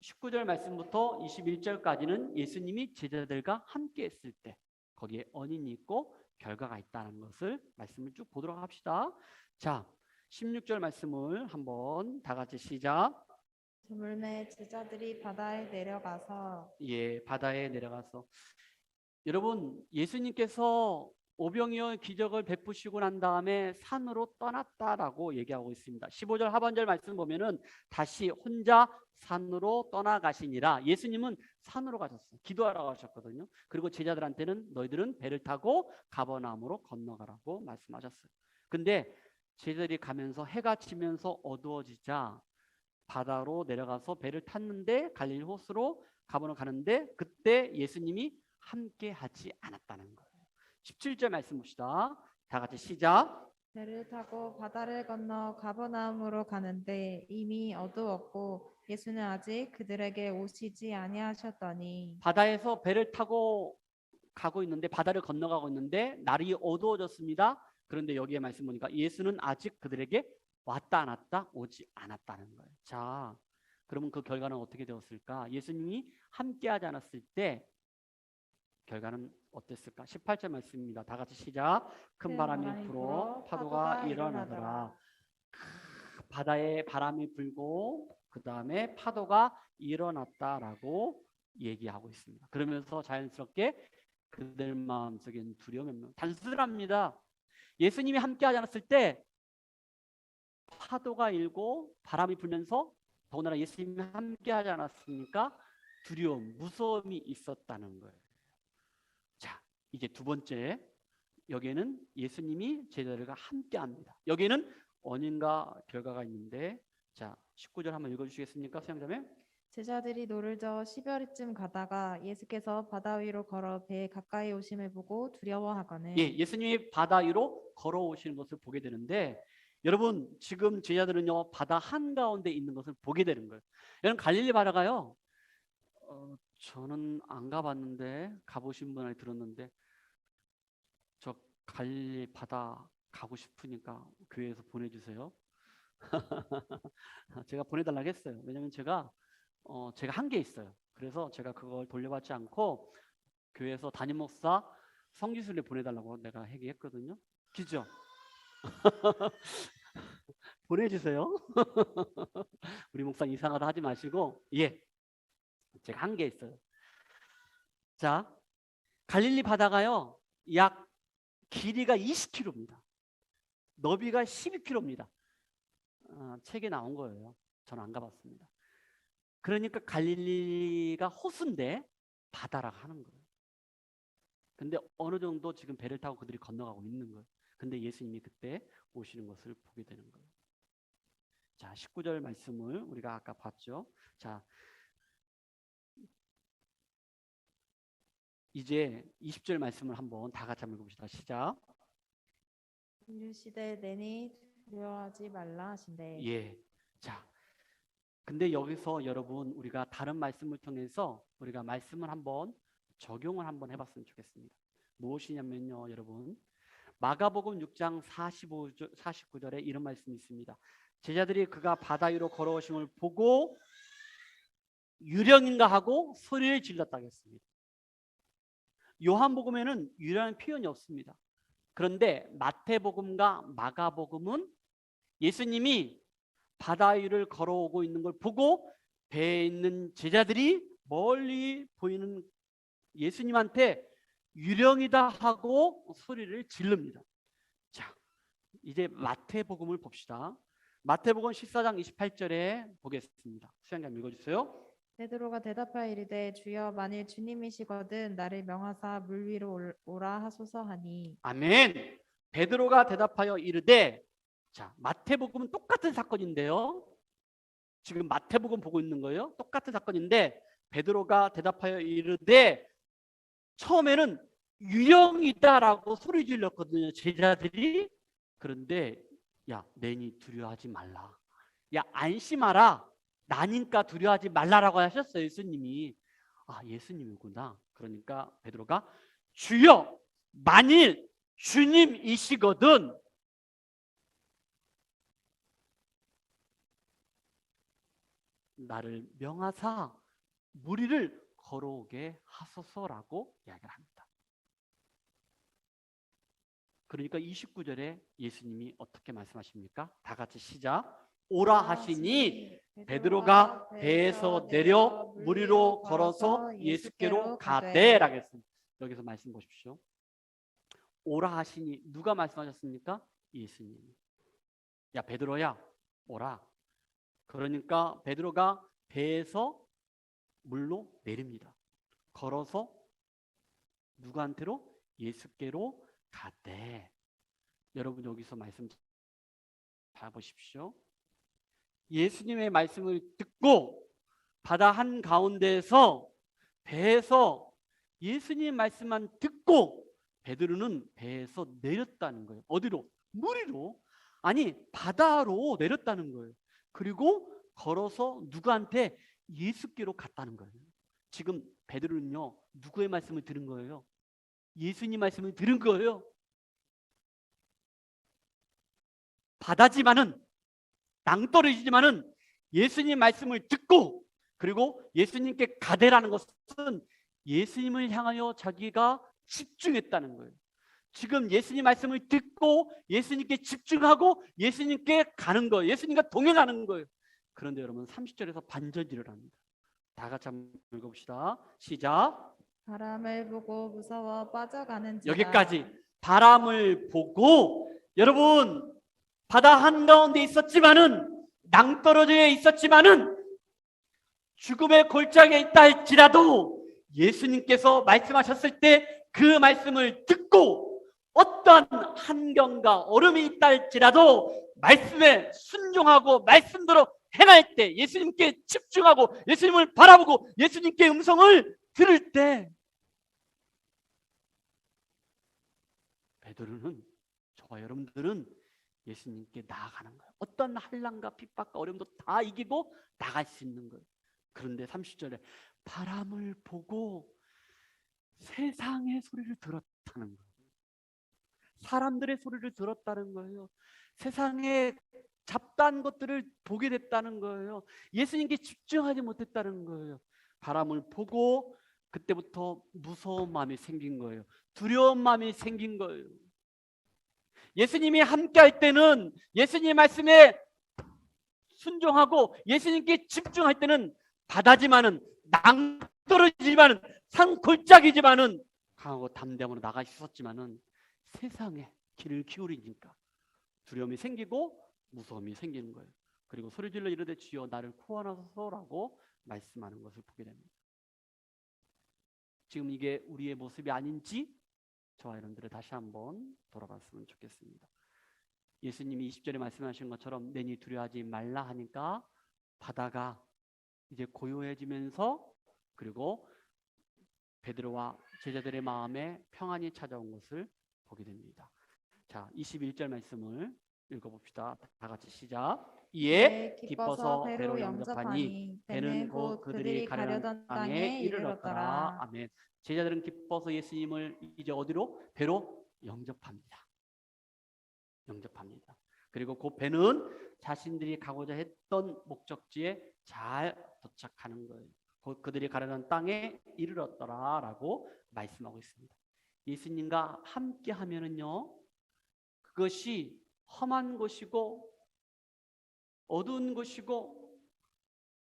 19절 말씀부터 21절까지는 예수님이 제자들과 함께 했을 때 거기에 언인이 있고 결과가 있다는 것을 말씀을 쭉 보도록 합시다. 자, 16절 말씀을 한번 다 같이 시작. 저물매 제자들이 바다에 내려가서 바다에 내려가서, 여러분 예수님께서 오병이어 기적을 베푸시고 난 다음에 산으로 떠났다라고 얘기하고 있습니다. 15절 하반절 말씀 보면은 다시 혼자 산으로 떠나가시니라. 예수님은 산으로 가셨어요. 기도하러 가셨거든요. 그리고 제자들한테는 너희들은 배를 타고 가버나움으로 건너가라고 말씀하셨어요. 근데 제자들이 가면서 해가 지면서 어두워지자 바다로 내려가서 배를 탔는데 갈릴리 호수로 가버나움 가는데 그때 예수님이 함께 하지 않았다는 거예요. 17절 말씀 봅시다. 다 같이 시작. 배를 타고 바다를 건너 가버나움으로 가는데 이미 어두웠고 예수는 아직 그들에게 오시지 아니하셨더니. 바다에서 배를 타고 가고 있는데, 바다를 건너가고 있는데 날이 어두워졌습니다. 그런데 여기에 말씀 보니까 예수는 아직 그들에게 왔다 안 왔다 오지 않았다는 거예요. 자, 그러면 그 결과는 어떻게 되었을까? 예수님이 함께하지 않았을 때 결과는 어땠을까? 18절 말씀입니다. 다 같이 시작. 큰 바람이 불어 파도가 일어나더라. 바다에 바람이 불고 그 다음에 파도가 일어났다라고 얘기하고 있습니다. 그러면서 자연스럽게 그들 마음속엔 두려움이 없는, 단순합니다. 예수님이 함께하지 않았을 때 파도가 일고 바람이 불면서, 더군다나 예수님이 함께하지 않았습니까? 두려움, 무서움이 있었다는 거예요. 자, 이제 두 번째, 여기에는 예수님이 제자들과 함께합니다. 여기에는 원인과 결과가 있는데, 자, 19절 한번 읽어주시겠습니까, 수양자매? 제자들이 노를 저어 10여리쯤 가다가 예수께서 바다 위로 걸어 배에 가까이 오심을 보고 두려워하거늘. 예, 예수님이 바다 위로 걸어오시는 것을 보게 되는데, 여러분 지금 제자들은요 바다 한가운데 있는 것을 보게 되는 거예요. 여러분 갈릴리 바다가요, 저는 안 가봤는데 가보신 분을 들었는데, 저 갈릴리 바다 가고 싶으니까 교회에서 보내주세요. 제가 보내달라고 했어요. 왜냐면 제가 한 게 있어요. 그래서 제가 그걸 돌려받지 않고 교회에서 담임 목사 성지순례 보내달라고 내가 얘기했거든요. 그죠? 보내주세요. 우리 목사 이상하다 하지 마시고, 예, 제가 한 게 있어요. 자, 갈릴리 바다가요 약 길이가 20km입니다. 너비가 12km입니다. 책에 나온 거예요. 저는 안 가봤습니다. 그러니까 갈릴리가 호수인데 바다라고 하는 거예요. 근데 어느 정도 지금 배를 타고 그들이 건너가고 있는 거예요. 근데 예수님이 그때 오시는 것을 보게 되는 거예요. 자, 19절 말씀을 우리가 아까 봤죠. 자, 이제 20절 말씀을 한번 다 같이 한번 읽어봅시다. 시작. 이르시되 내니 두려워하지 말라 하신대. 예. 자, 근데 여기서 여러분 우리가 다른 말씀을 통해서 우리가 말씀을 한번 적용을 한번 해봤으면 좋겠습니다. 무엇이냐면요, 여러분 마가복음 6장 49절에 이런 말씀이 있습니다. 제자들이 그가 바다 위로 걸어오심을 보고 유령인가 하고 소리를 질렀다고 했습니다. 요한복음에는 유령한 표현이 없습니다. 그런데 마태복음과 마가복음은 예수님이 바다 위를 걸어오고 있는 걸 보고 배에 있는 제자들이 멀리 보이는 예수님한테 유령이다 하고 소리를 지릅니다. 자, 이제 마태복음을 봅시다. 마태복음 14장 28절에 보겠습니다. 수양자 읽어주세요. 베드로가 대답하여 이르되 주여 만일 주님이시거든 나를 명하사 물 위로 오라 하소서 하니. 아멘. 베드로가 대답하여 이르되, 자, 마태복음은 똑같은 사건인데요. 지금 마태복음 보고 있는 거예요. 똑같은 사건인데 베드로가 대답하여 이르되, 처음에는 유령이다라고 소리 질렀거든요, 제자들이. 그런데 야, 내니 두려워하지 말라. 야, 안심하라. 나니까 두려워하지 말라라고 하셨어요, 예수님이. 아, 예수님이구나. 그러니까 베드로가 주여 만일 주님이시거든 나를 명하사 물 위를 걸어오게 하소서라고 이야기를 합니다. 그러니까 29절에 예수님이 어떻게 말씀하십니까? 다 같이 시작. 오라 하시니 베드로가 배에서 내려 물 위로 걸어서 예수께로 가되라고 했습니다. 여기서 말씀 보십시오. 오라 하시니 누가 말씀하셨습니까? 예수님이. 야, 베드로야 오라. 그러니까 베드로가 배에서 물로 내립니다. 걸어서 누구한테로? 예수께로 가되. 여러분 여기서 말씀 잘 보십시오. 예수님의 말씀을 듣고 바다 한가운데에서 배에서 예수님의 말씀만 듣고 베드로는 배에서 내렸다는 거예요. 어디로? 물 위로. 아니, 바다로 내렸다는 거예요. 그리고 걸어서 누구한테? 예수께로 갔다는 거예요. 지금 베드로는요, 누구의 말씀을 들은 거예요? 예수님 말씀을 들은 거예요. 바다지만은, 낭떠러지지만은 예수님 말씀을 듣고, 그리고 예수님께 가되라는 것은 예수님을 향하여 자기가 집중했다는 거예요. 지금 예수님 말씀을 듣고 예수님께 집중하고 예수님께 가는 거예요. 예수님과 동행하는 거예요. 그런데 여러분 30절에서 반전이 일어납니다. 다 같이 한번 읽어봅시다. 시작. 바람을 보고 무서워 빠져가는 지라. 여기까지. 바람을 보고, 여러분 바다 한가운데 있었지만은, 낭떠러지에 있었지만은 죽음의 골짜기에 있다 할지라도 예수님께서 말씀하셨을 때 그 말씀을 듣고 어떤 환경과 어려움이 있다 할지라도 말씀에 순종하고 말씀대로 행할 때, 예수님께 집중하고 예수님을 바라보고 예수님께 음성을 들을 때, 베드로는, 저와 여러분들은 예수님께 나아가는 거예요. 어떤 환난과 핍박과 어려움도 다 이기고 나갈 수 있는 거예요. 그런데 30절에 바람을 보고 세상의 소리를 들었다는 거예요. 사람들의 소리를 들었다는 거예요. 세상에 잡다한 것들을 보게 됐다는 거예요. 예수님께 집중하지 못했다는 거예요. 바람을 보고 그때부터 무서운 마음이 생긴 거예요. 두려운 마음이 생긴 거예요. 예수님이 함께 할 때는, 예수님의 말씀에 순종하고 예수님께 집중할 때는 바다지만은, 낭떠러지지만은, 산 골짜기지만은 강하고 담대함으로 나가 있었지만은 세상에 귀를 기울이니까 두려움이 생기고 무서움이 생기는 거예요. 그리고 소리질러 이르되 주여 나를 구원하소서라고 말씀하는 것을 보게 됩니다. 지금 이게 우리의 모습이 아닌지 저와 여러분들을 다시 한번 돌아봤으면 좋겠습니다. 예수님이 20절에 말씀하신 것처럼 내니 두려워하지 말라 하니까 바다가 이제 고요해지면서, 그리고 베드로와 제자들의 마음에 평안이 찾아온 것을 보게 됩니다. 자, 21절 말씀을 읽어봅시다. 다 같이 시작. 이에 기뻐서 배로 영접하니 배는 곧 그들이 가려던 땅에 이르렀더라. 아멘. 제자들은 기뻐서 예수님을 이제 어디로? 배로 영접합니다. 영접합니다. 그리고 그 배는 자신들이 가고자 했던 목적지에 잘 도착하는 거예요. 곧 그들이 가려던 땅에 이르렀더라라고 말씀하고 있습니다. 예수님과 함께 하면은요, 그것이 험한 것이고 어두운 것이고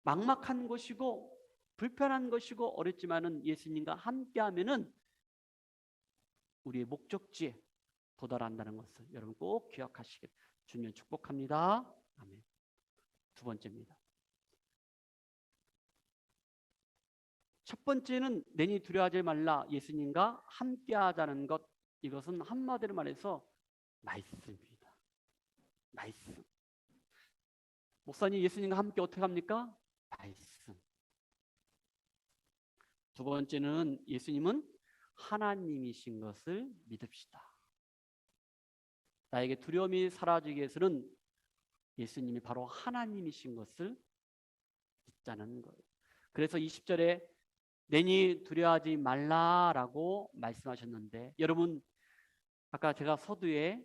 막막한 것이고 불편한 것이고 어렵지만은 예수님과 함께 하면은 우리의 목적지에 도달한다는 것을 여러분 꼭 기억하시길 주님 축복합니다. 아멘. 두 번째입니다. 첫 번째는 내니 두려워하지 말라, 예수님과 함께 하자는 것. 이것은 한마디로 말해서 말씀입니다. 말씀. 목사님, 예수님과 함께 어떻게 합니까? 말씀. 두 번째는 예수님은 하나님이신 것을 믿읍시다. 나에게 두려움이 사라지기 위해서는 예수님이 바로 하나님이신 것을 믿자는 거예요. 그래서 20절에 내니 두려워하지 말라라고 말씀하셨는데, 여러분 아까 제가 서두에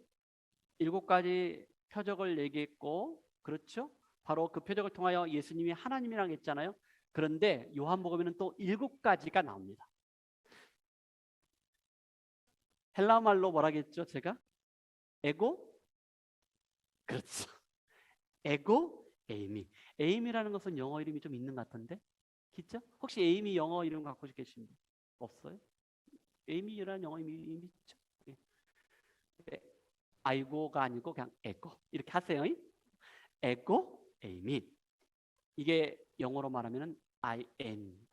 7가지 표적을 얘기했고, 그렇죠? 바로 그 표적을 통하여 예수님이 하나님이라고 했잖아요. 그런데 요한복음에는 또 7가지가 나옵니다. 헬라 말로 뭐라겠죠? 제가 에고, 그렇죠. 에고, 에이미. 에이미라는 것은 영어 이름이 좀 있는 것 같은데, 그렇죠? 혹시 에이미 영어 이름 갖고 계신 분 없어요? 에이미라는 영어 이름이 있죠? 아이고가 아니고 그냥 에고 이렇게 하세요. 에고, 에이미. 이게 영어로 말하면 I am.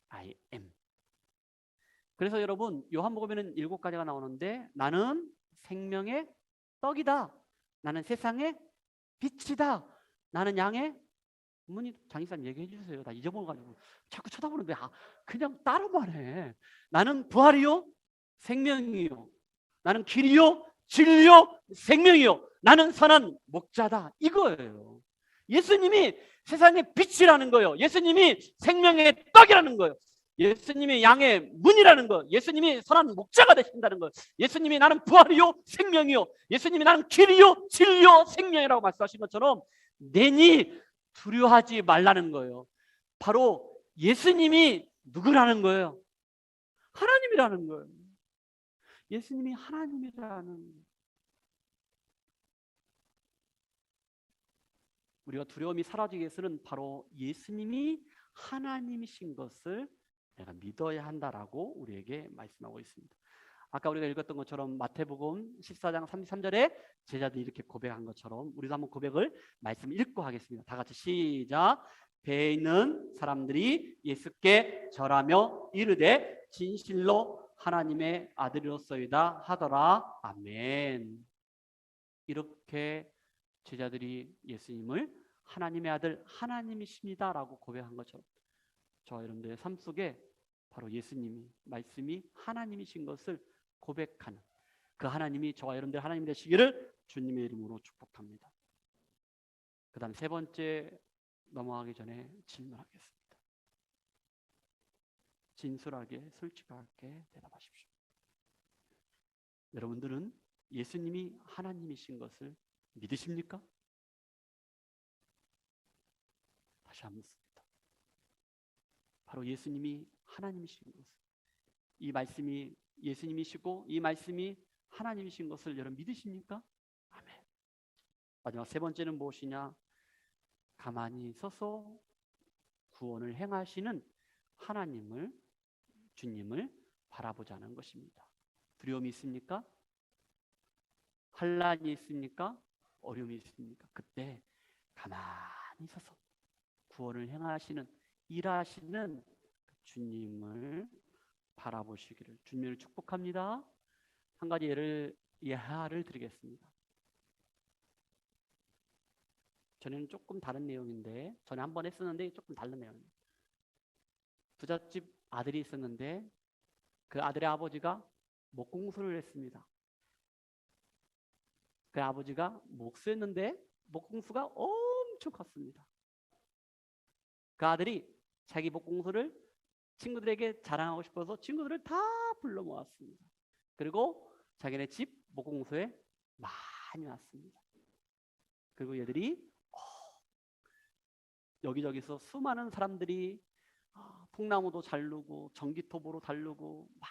I am. 그래서 여러분 요한복음에는 7가지가 나오는데, 나는 생명의 떡이다, 나는 세상의 빛이다, 나는 양의 문이. 장의사님 얘기해 주세요. 나 잊어버려가지고 자꾸 쳐다보는데 그냥 따로만 해. 나는 부활이요 생명이요, 나는 길이요 진리요 생명이요, 나는 선한 목자다, 이거예요. 예수님이 세상의 빛이라는 거예요. 예수님이 생명의 떡이라는 거예요. 예수님이 양의 문이라는 거, 예수님이 선한 목자가 되신다는 거, 예수님이 나는 부활이요 생명이요, 예수님이 나는 길이요 진리요 생명이라고 말씀하신 것처럼 내니 두려워하지 말라는 거예요. 바로 예수님이 누구라는 거예요? 하나님이라는 거예요. 예수님이 하나님이라는 거예요. 우리가 두려움이 사라지기 위해서는 바로 예수님이 하나님이신 것을 내가 믿어야 한다라고 우리에게 말씀하고 있습니다. 아까 우리가 읽었던 것처럼 마태복음 14장 33절에 제자들이 이렇게 고백한 것처럼 우리도 한번 고백을 말씀 읽고 하겠습니다. 다 같이 시작. 배에 있는 사람들이 예수께 절하며 이르되 진실로 하나님의 아들이로소이다 하더라. 아멘. 이렇게 제자들이 예수님을 하나님의 아들, 하나님이십니다라고 고백한 것처럼 저와 여러분들의 삶 속에 바로 예수님이, 말씀이 하나님이신 것을 고백하는 그 하나님이 저와 여러분들 하나님 되시기를 주님의 이름으로 축복합니다. 그 다음 세 번째 넘어가기 전에 질문하겠습니다. 진솔하게 솔직하게 대답하십시오. 여러분들은 예수님이 하나님이신 것을 믿으십니까? 다시 한번 묻습니다. 바로 예수님이 하나님이신 것을, 이 말씀이 예수님이시고 이 말씀이 하나님이신 것을 여러분 믿으십니까? 아멘. 마지막 세 번째는 무엇이냐? 가만히 서서 구원을 행하시는 하나님을, 주님을 바라보자는 것입니다. 두려움이 있습니까? 환난이 있습니까? 어려움이 있습니까? 그때 가만히 서서 구원을 행하시는, 일하시는 주님을 바라보시기를 주님을 축복합니다. 한 가지 예화를 드리겠습니다. 전에는 조금 다른 내용인데, 전에 한 번 했었는데 조금 다른 내용입니다. 부잣집 아들이 있었는데 그 아들의 아버지가 목공소를 했습니다. 그 아버지가 목수였는데 목공소가 엄청 컸습니다. 그 아들이 자기 목공소를 친구들에게 자랑하고 싶어서 친구들을 다 불러 모았습니다. 그리고 자기네 집 목공소에 많이 왔습니다. 그리고 얘들이 여기저기서 수많은 사람들이 통나무도 자르고 전기톱으로 자르고 막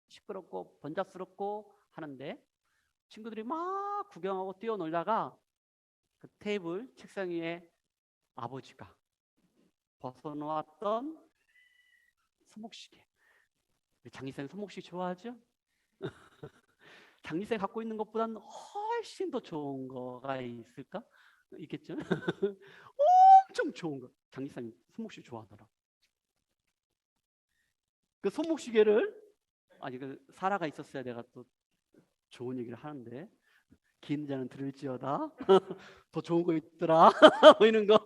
시끄럽고 번잡스럽고 하는데 친구들이 막 구경하고 뛰어놀다가 그 테이블 책상 위에 아버지가 벗어놓았던 손목시계. 장기생 손목시계 좋아하죠? 장기생 갖고 있는 것보다는 훨씬 더 좋은 거가 있을까? 있겠죠? 엄청 좋은 거. 장기생 손목시계 좋아하더라. 그 손목시계를, 아니 그 사라가 있었어야 내가 또 좋은 얘기를 하는데, 긴 자는 들을지어다 더 좋은 거 있더라 보이는 거.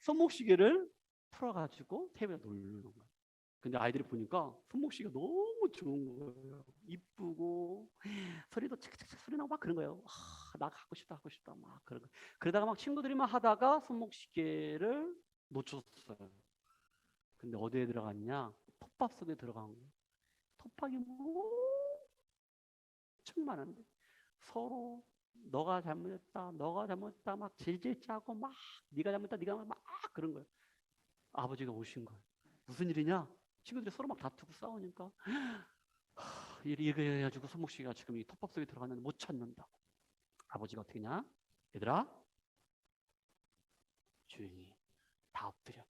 손목시계를 풀어가지고 테이블에 놓는 거야. 근데 아이들이 보니까 손목시계가 너무 좋은 거예요. 이쁘고 소리도 착착착 소리 나고 막 그런 거예요. 나 갖고 싶다 막 그런 거. 그러다가 막 친구들이 막 하다가 손목시계를 놓쳤어요. 근데 어디에 들어갔냐? 톱밥 속에 들어간 거예요. 톱밥이 엄청 많은데 서로 너가 잘못했다 막 질질 짜고 막 네가 잘못했다 막 그런 거예요. 아버지가 오신 거예요. 무슨 일이냐? 친구들이 서로 막 다투고 싸우니까 이래 가지고 손목시계가 지금 이 톱밥 속에 들어갔는데 못 찾는다고. 아버지가 어떻게 하냐? 얘들아 조용히 다 엎드려.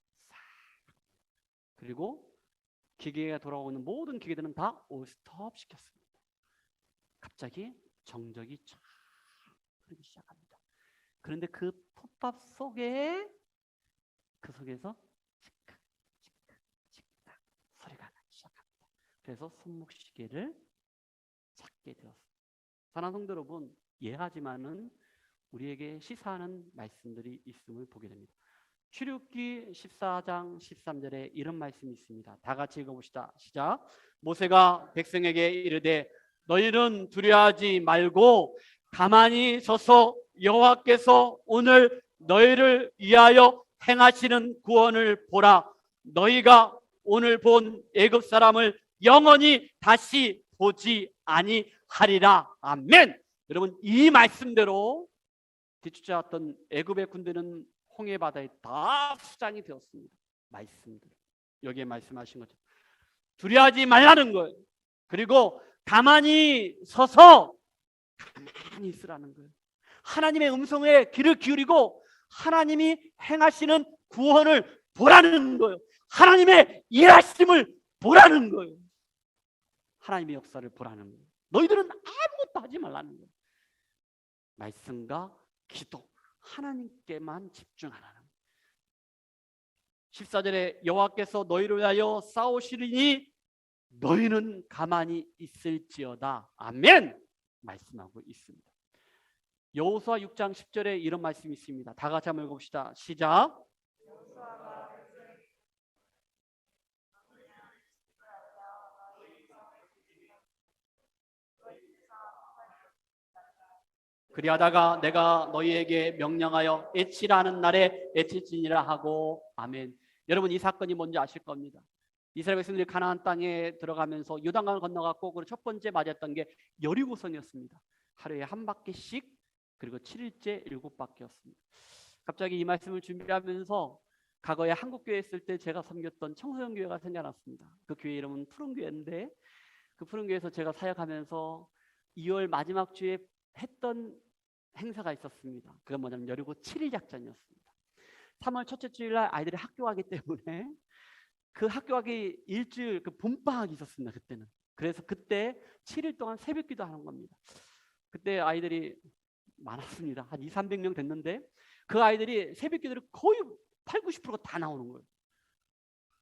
그리고 기계가 돌아오고 있는 모든 기계들은 다 올스톱 시켰습니다. 갑자기 정적이 쫙 흐르기 시작합니다. 그런데 그 톱밥 속에, 그 속에서 칙각 소리가 나기 시작합니다. 그래서 손목시계를 찾게 되었습니다. 사랑하는 성도 여러분, 예하지만은 우리에게 시사하는 말씀들이 있음을 보게 됩니다. 출애굽기 14장 13절에 이런 말씀이 있습니다. 다 같이 읽어봅시다. 시작. 모세가 백성에게 이르되 너희는 두려워하지 말고 가만히 서서 여호와께서 오늘 너희를 위하여 행하시는 구원을 보라. 너희가 오늘 본 애굽 사람을 영원히 다시 보지 아니하리라. 아멘. 여러분, 이 말씀대로 뒤쫓아왔던 애굽의 군대는 홍해 바다에 다 수장이 되었습니다. 말씀들 여기에 말씀하신 거죠. 두려워하지 말라는 거예요. 그리고 가만히 서서 가만히 있으라는 거예요. 하나님의 음성에 귀를 기울이고 하나님이 행하시는 구원을 보라는 거예요. 하나님의 일하심을 보라는 거예요. 하나님의 역사를 보라는 거예요. 너희들은 아무것도 하지 말라는 거예요. 말씀과 기도, 하나님께만 집중하라는 거예요. 14절에 여호와께서 너희를 위하여 싸우시리니 너희는 가만히 있을지어다. 아멘. 말씀하고 있습니다. 여호수아 6장 10절에 이런 말씀이 있습니다. 다 같이 한번 읽어봅시다. 시작. 그리하다가 내가 너희에게 명령하여 애치라는 날에 애치지니라 하고. 아멘. 여러분, 이 사건이 뭔지 아실 겁니다. 이스라엘 백성들이 가나안 땅에 들어가면서 요단강을 건너갔고, 그리고 첫 번째 맞았던 게 여리고성이었습니다. 하루에 한 바퀴씩, 그리고 7일째 7바퀴였습니다. 갑자기 이 말씀을 준비하면서 과거에 한국교회 있을 때 제가 섬겼던 청소년교회가 생겨났습니다. 그 교회 이름은 푸른교회인데, 그 푸른교회에서 제가 사역하면서 2월 마지막 주에 했던 행사가 있었습니다. 그건 뭐냐면 여리고 7일 작전이었습니다. 3월 첫째 주일날 아이들이 학교 가기 때문에 그 학교 가기 일주일 그 봄방학이 있었습니다. 그때는. 그래서 그때 7일 동안 새벽기도 하는 겁니다. 그때 아이들이 많았습니다. 한 200~300명 됐는데 그 아이들이 새벽기도를 거의 80~90%가 다 나오는 거예요.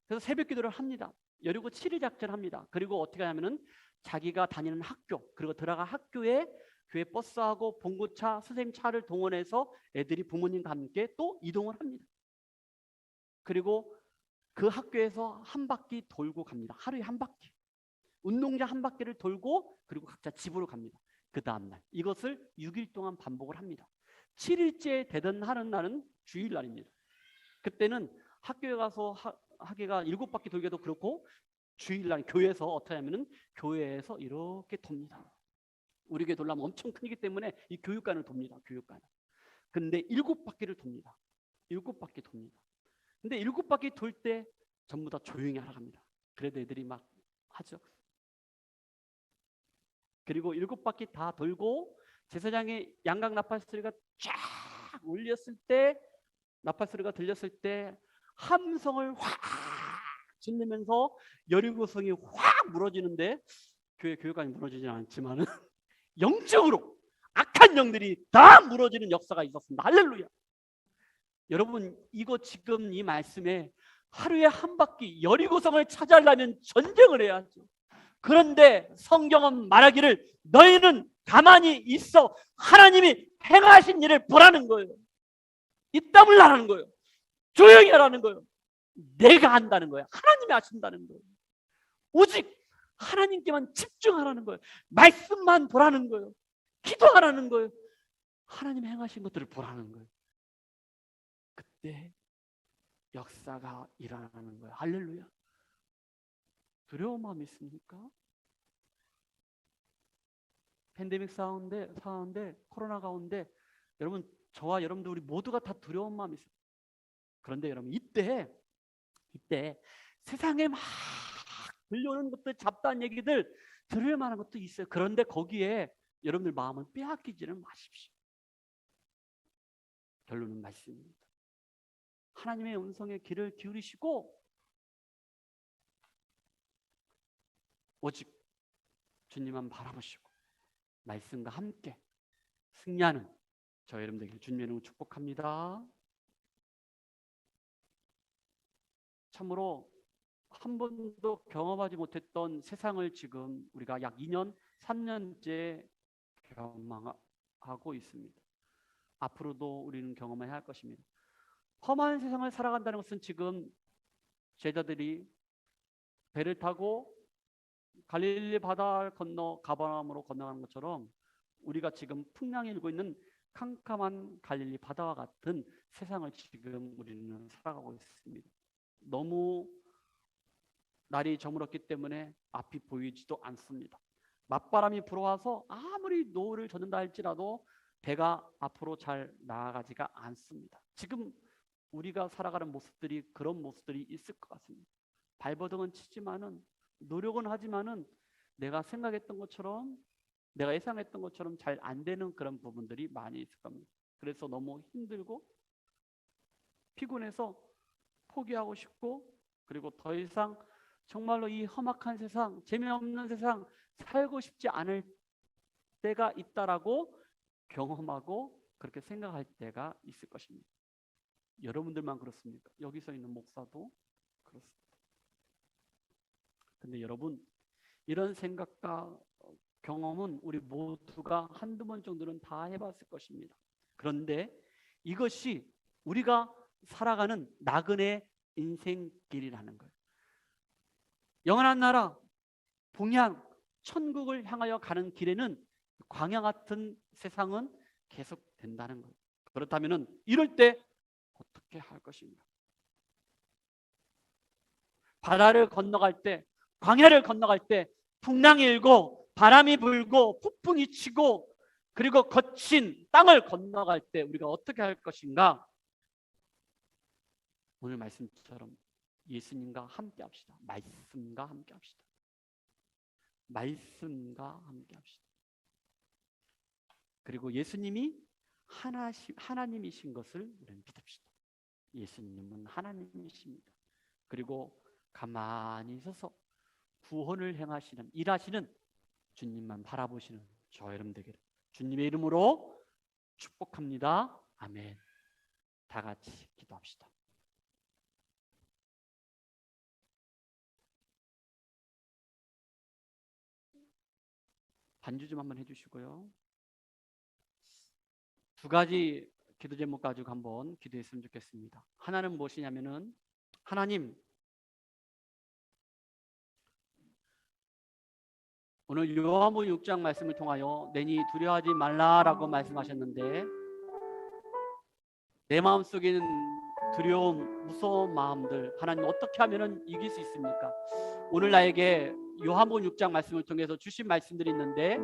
그래서 새벽기도를 합니다. 여리고 7일 작전합니다. 그리고 어떻게 하냐면은 자기가 다니는 학교, 그리고 들어가 학교에 교회 버스하고 봉고차, 선생님 차를 동원해서 애들이 부모님과 함께 또 이동을 합니다. 그리고 그 학교에서 한 바퀴 돌고 갑니다. 하루에 한 바퀴. 운동장 한 바퀴를 돌고 그리고 각자 집으로 갑니다. 그 다음날. 이것을 6일 동안 반복을 합니다. 7일째 되던 하는 날은 주일날입니다. 그때는 학교에 가서 하기가 7바퀴 돌기도 그렇고, 주일날 교회에서 어떻게 하냐면은 교회에서 이렇게 돕니다. 우리 교회 돌려면 엄청 크기 때문에 이 교육관을 돕니다. 교육관을. 근데 7바퀴를 돕니다. 7바퀴 돕니다. 근데 7바퀴 돌 때 전부 다 조용히 하라 합니다. 그래도 애들이 막 하죠. 그리고 7바퀴 다 돌고 제사장의 양각 나팔 소리가 쫙 울렸을 때, 나팔 소리가 들렸을 때 함성을 확 질르면서 여리고성이 확 무너지는데, 교회 교육관이 무너지지는 않지만은 영적으로 악한 영들이 다 무너지는 역사가 있었습니다. 할렐루야. 여러분, 이거 지금 이 말씀에 하루에 한 바퀴 여리고성을 차지하려면 전쟁을 해야죠. 그런데 성경은 말하기를 너희는 가만히 있어 하나님이 행하신 일을 보라는 거예요. 입 다물라는 거예요. 조용히 하라는 거예요. 내가 한다는 거예요. 하나님이 하신다는 거예요. 오직 하나님께만 집중하라는 거예요. 말씀만 보라는 거예요. 기도하라는 거예요. 하나님이 행하신 것들을 보라는 거예요. 그때 역사가 일어나는 거예요. 할렐루야. 두려운 마음이 있습니까? 팬데믹 상황인데 코로나 가운데 여러분, 저와 여러분들 우리 모두가 다 두려운 마음이 있어요. 그런데 여러분, 이때 세상에 막 들려오는 것들, 잡다한 얘기들 들을 만한 것도 있어요. 그런데 거기에 여러분들 마음은 빼앗기지는 마십시오. 결론은 말씀입니다. 하나님의 음성에 귀를 기울이시고 오직 주님만 바라보시고 말씀과 함께 승리하는 저 여러분 되길 주님의 이름으로 축복합니다. 참으로 한 번도 경험하지 못했던 세상을 지금 우리가 약 2년, 3년째 경험하고 있습니다. 앞으로도 우리는 경험해야 할 것입니다. 험한 세상을 살아간다는 것은 지금 제자들이 배를 타고 갈릴리 바다를 건너 가버나움으로 건너가는 것처럼 우리가 지금 풍랑이 일고 있는 캄캄한 갈릴리 바다와 같은 세상을 지금 우리는 살아가고 있습니다. 너무 날이 저물었기 때문에 앞이 보이지도 않습니다. 맞바람이 불어와서 아무리 노를 젓는다 할지라도 배가 앞으로 잘 나아가지가 않습니다. 지금 우리가 살아가는 모습들이 그런 모습들이 있을 것 같습니다. 발버둥은 치지만은, 노력은 하지만은 내가 생각했던 것처럼, 내가 예상했던 것처럼 잘 안 되는 그런 부분들이 많이 있을 겁니다. 그래서 너무 힘들고 피곤해서 포기하고 싶고, 그리고 더 이상 정말로 이 험악한 세상, 재미없는 세상 살고 싶지 않을 때가 있다라고 경험하고 그렇게 생각할 때가 있을 것입니다. 여러분들만 그렇습니까? 여기서 있는 목사도 그렇습니다. 근데 여러분, 이런 생각과 경험은 우리 모두가 한두 번 정도는 다 해봤을 것입니다. 그런데 이것이 우리가 살아가는 나그네 인생길이라는 거예요. 영원한 나라, 봉양, 천국을 향하여 가는 길에는 광야 같은 세상은 계속 된다는 거예요. 그렇다면 이럴 때 어떻게 할 것인가? 바다를 건너갈 때, 광야를 건너갈 때 풍랑이 일고 바람이 불고 폭풍이 치고 그리고 거친 땅을 건너갈 때 우리가 어떻게 할 것인가? 오늘 말씀처럼 예수님과 함께 합시다. 말씀과 함께 합시다. 말씀과 함께 합시다. 그리고 예수님이 하나님이신 것을 우리는 믿읍시다. 예수님은 하나님이십니다. 그리고 가만히 서서 구원을 행하시는, 일하시는 주님만 바라보시는 저 여러분 되기를 주님의 이름으로 축복합니다. 아멘. 다 같이 기도합시다. 반주 좀 한번 해주시고요. 두 가지 기도 제목 가지고 한번 기도했으면 좋겠습니다. 하나는 무엇이냐면은, 하나님, 오늘 요한복음 6장 말씀을 통하여 내니 두려워하지 말라라고 말씀하셨는데, 내 마음속에 있는 두려움, 무서운 마음들 하나님 어떻게 하면 이길 수 있습니까? 오늘 나에게 요한복음 6장 말씀을 통해서 주신 말씀들이 있는데,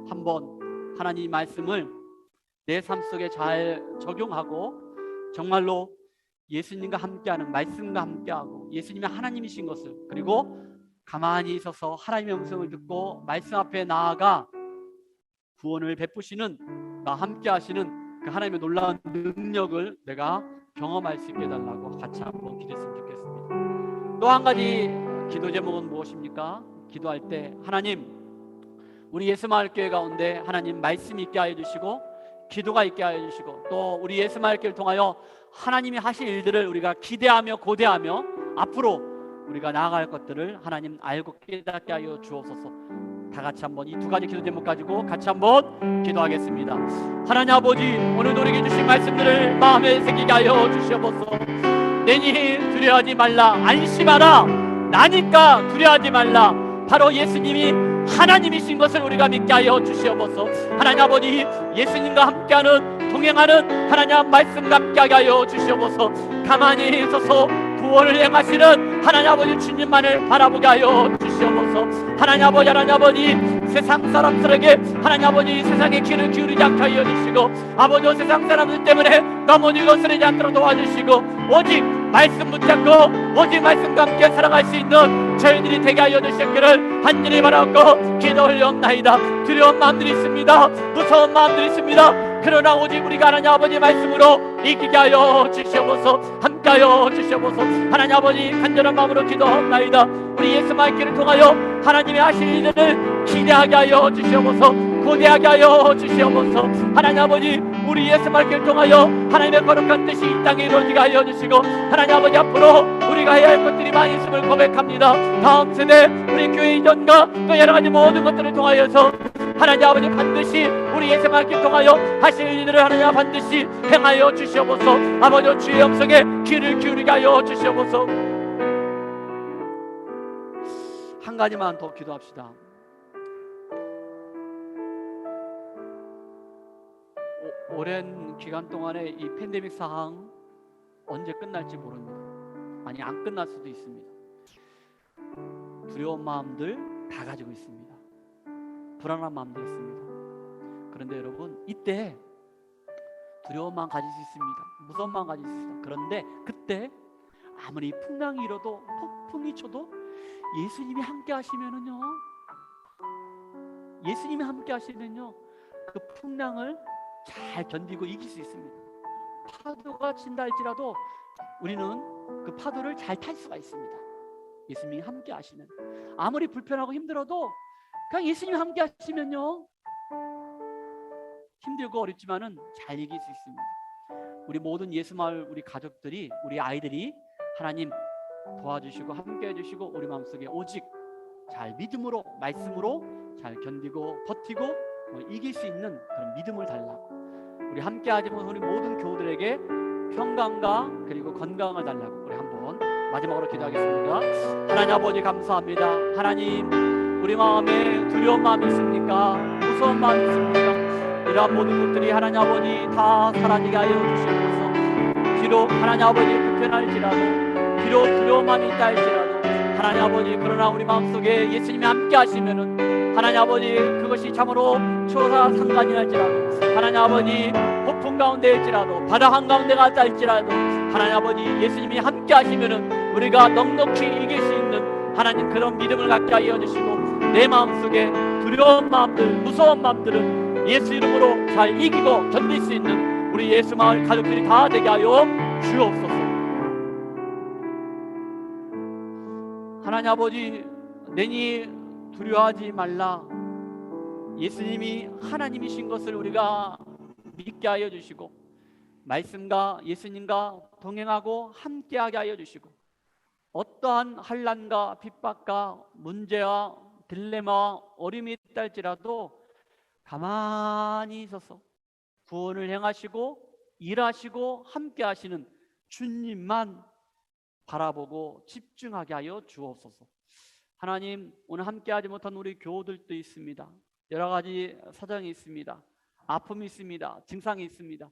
한번 하나님 말씀을 내 삶 속에 잘 적용하고 정말로 예수님과 함께하는, 말씀과 함께하고 예수님이 하나님이신 것을, 그리고 가만히 서서 하나님의 음성을 듣고 말씀 앞에 나아가 구원을 베푸시는, 나 함께 하시는 그 하나님의 놀라운 능력을 내가 경험할 수 있게 해달라고 같이 한번 기도했으면 좋겠습니다. 또 한 가지 기도 제목은 무엇입니까? 기도할 때 하나님, 우리 예수마을교회 가운데 하나님 말씀 있게 하여 주시고 기도가 있게 하여 주시고, 또 우리 예수마을교회를 통하여 하나님이 하실 일들을 우리가 기대하며 고대하며 앞으로 우리가 나아갈 것들을 하나님 알고 깨닫게 하여 주옵소서. 다 같이 한번 이 두 가지 기도 제목 가지고 같이 한번 기도하겠습니다. 하나님 아버지, 오늘도 우리에게 주신 말씀들을 마음에 새기게 하여 주시옵소서. 내니 두려워하지 말라, 안심하라, 나니까 두려워하지 말라. 바로 예수님이 하나님이신 것을 우리가 믿게 하여 주시옵소서. 하나님 아버지, 예수님과 함께하는, 동행하는 하나님 말씀과 함께하게 하여 주시옵소서. 가만히 서서 구원을 행하시는 하나님 아버지 주님만을 바라보게 하여 주시옵소서. 하나님 아버지, 하나님 아버지, 세상 사람들에게 하나님 아버지 세상에 귀를 기울이지 않게 하여 주시고, 아버지 세상 사람들 때문에 넘어지고 쓰러지지 않도록 도와주시고, 오직 말씀 붙잡고 오직 말씀과 함께 살아갈 수 있는 저희들이 되게 하여 주시기를 간절히 바라고 기도 올려옵나이다. 두려운 마음들이 있습니다. 무서운 마음들이 있습니다. 그러나 오직 우리가 하나님 아버지 말씀으로 이기게 하여 주시옵소서. 함께 하여 주시옵소서. 하나님 아버지, 간절한 마음으로 기도하옵나이다. 우리 예수 말기를 통하여 하나님의 하실 일들을 기대하게 하여 주시옵소서. 고대하게 하여 주시옵소서. 하나님 아버지, 우리 예수 말기를 통하여 하나님의 거룩한 뜻이 이 땅에 이루어지게 하여 주시고, 하나님 아버지, 앞으로 우리가 해야 할 것들이 많이 있음을 고백합니다. 다음 세대 우리 교회 이전과 또 여러 가지 모든 것들을 통하여서 하나님 아버지 반드시 우리 예수 말기를 통하여 하실 일들을 하나님 반드시 행하여 주시옵소서. 아버지, 주의 영성에 귀를 기울이게 하여 주시옵소서. 한 가지만 더 기도합시다. 오랜 기간 동안에 이 팬데믹 상황 언제 끝날지 모릅니다. 아니, 안 끝날 수도 있습니다. 두려운 마음들 다 가지고 있습니다. 불안한 마음도 있습니다. 그런데 여러분, 이때 두려운 마음 가질 수 있습니다. 무서운 마음 가질 수 있습니다. 그런데 그때 아무리 풍랑이 일어도, 폭풍이 쳐도 예수님이 함께 하시면은요, 예수님이 함께 하시면요, 그 풍랑을 잘 견디고 이길 수 있습니다. 파도가 친다 할지라도 우리는 그 파도를 잘 탈 수가 있습니다. 예수님이 함께 하시면, 아무리 불편하고 힘들어도 그냥 예수님이 함께 하시면요, 힘들고 어렵지만은 잘 이길 수 있습니다. 우리 모든 예수마을 우리 가족들이, 우리 아이들이 하나님 도와주시고 함께 해주시고 우리 마음속에 오직 잘 믿음으로, 말씀으로 잘 견디고 버티고 이길 수 있는 그런 믿음을 달라고, 우리 함께 하지 못한 우리 모든 교우들에게 평강과 그리고 건강을 달라고 우리 한번 마지막으로 기도하겠습니다. 하나님 아버지 감사합니다. 하나님, 우리 마음에 두려운 마음이 있습니까? 무서운 마음이 있습니까? 이러한 모든 것들이 하나님 아버지 다 사라지게 하여 주시옵소서. 비록 하나님 아버지 불편할지라도, 비록 두려운 마음이 있다 할지라도 하나님 아버지, 그러나 우리 마음속에 예수님이 함께 하시면은 하나님 아버지 그것이 참으로 초사 상관이 할지라도, 하나님 아버지 폭풍 가운데 할지라도, 바다 한가운데 갔다 할지라도 하나님 아버지 예수님이 함께 하시면은 우리가 넉넉히 이길 수 있는 하나님 그런 믿음을 갖게 하여 주시고, 내 마음속에 두려운 마음들, 무서운 마음들은 예수 이름으로 잘 이기고 견딜 수 있는 우리 예수마을 가족들이 다 되게 하여 주옵소서. 하나님 아버지, 내니 두려워하지 말라. 예수님이 하나님이신 것을 우리가 믿게 하여 주시고, 말씀과 예수님과 동행하고 함께하게 하여 주시고, 어떠한 환난과 핍박과 문제와 딜레마와 어려움이 있다 할지라도 가만히 있어서 구원을 행하시고 일하시고 함께하시는 주님만 바라보고 집중하게 하여 주옵소서. 하나님, 오늘 함께하지 못한 우리 교우들도 있습니다. 여러 가지 사정이 있습니다. 아픔이 있습니다. 증상이 있습니다.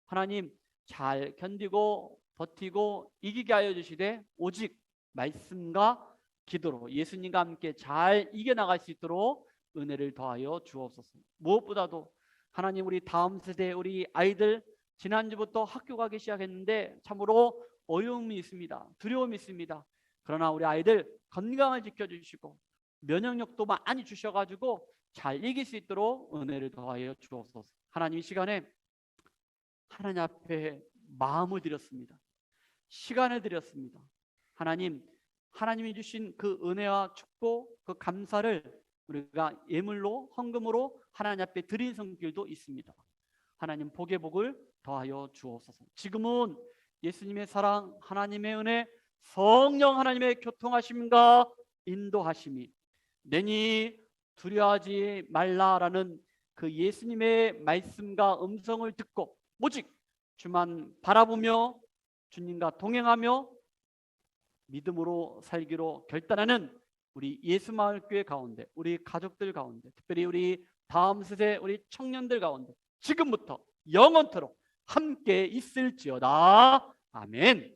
하나님, 잘 견디고 버티고 이기게 하여 주시되 오직 말씀과 기도로 예수님과 함께 잘 이겨나갈 수 있도록 은혜를 더하여 주옵소서. 무엇보다도 하나님, 우리 다음 세대 우리 아이들 지난주부터 학교 가기 시작했는데 참으로 어려움이 있습니다. 두려움이 있습니다. 그러나 우리 아이들 건강을 지켜주시고 면역력도 많이 주셔가지고 잘 이길 수 있도록 은혜를 더하여 주옵소서. 하나님, 이 시간에 하나님 앞에 마음을 드렸습니다. 시간을 드렸습니다. 하나님, 하나님이 주신 그 은혜와 축복, 그 감사를 우리가 예물로, 헌금으로 하나님 앞에 드린 성길도 있습니다. 하나님, 복의 복을 더하여 주옵소서. 지금은 예수님의 사랑, 하나님의 은혜, 성령 하나님의 교통하심과 인도하심이 내니 두려워하지 말라라는 그 예수님의 말씀과 음성을 듣고 오직 주만 바라보며 주님과 동행하며 믿음으로 살기로 결단하는 우리 예수마을교회 가운데, 우리 가족들 가운데, 특별히 우리 다음 세대 우리 청년들 가운데 지금부터 영원토록 함께 있을지어다. 아멘.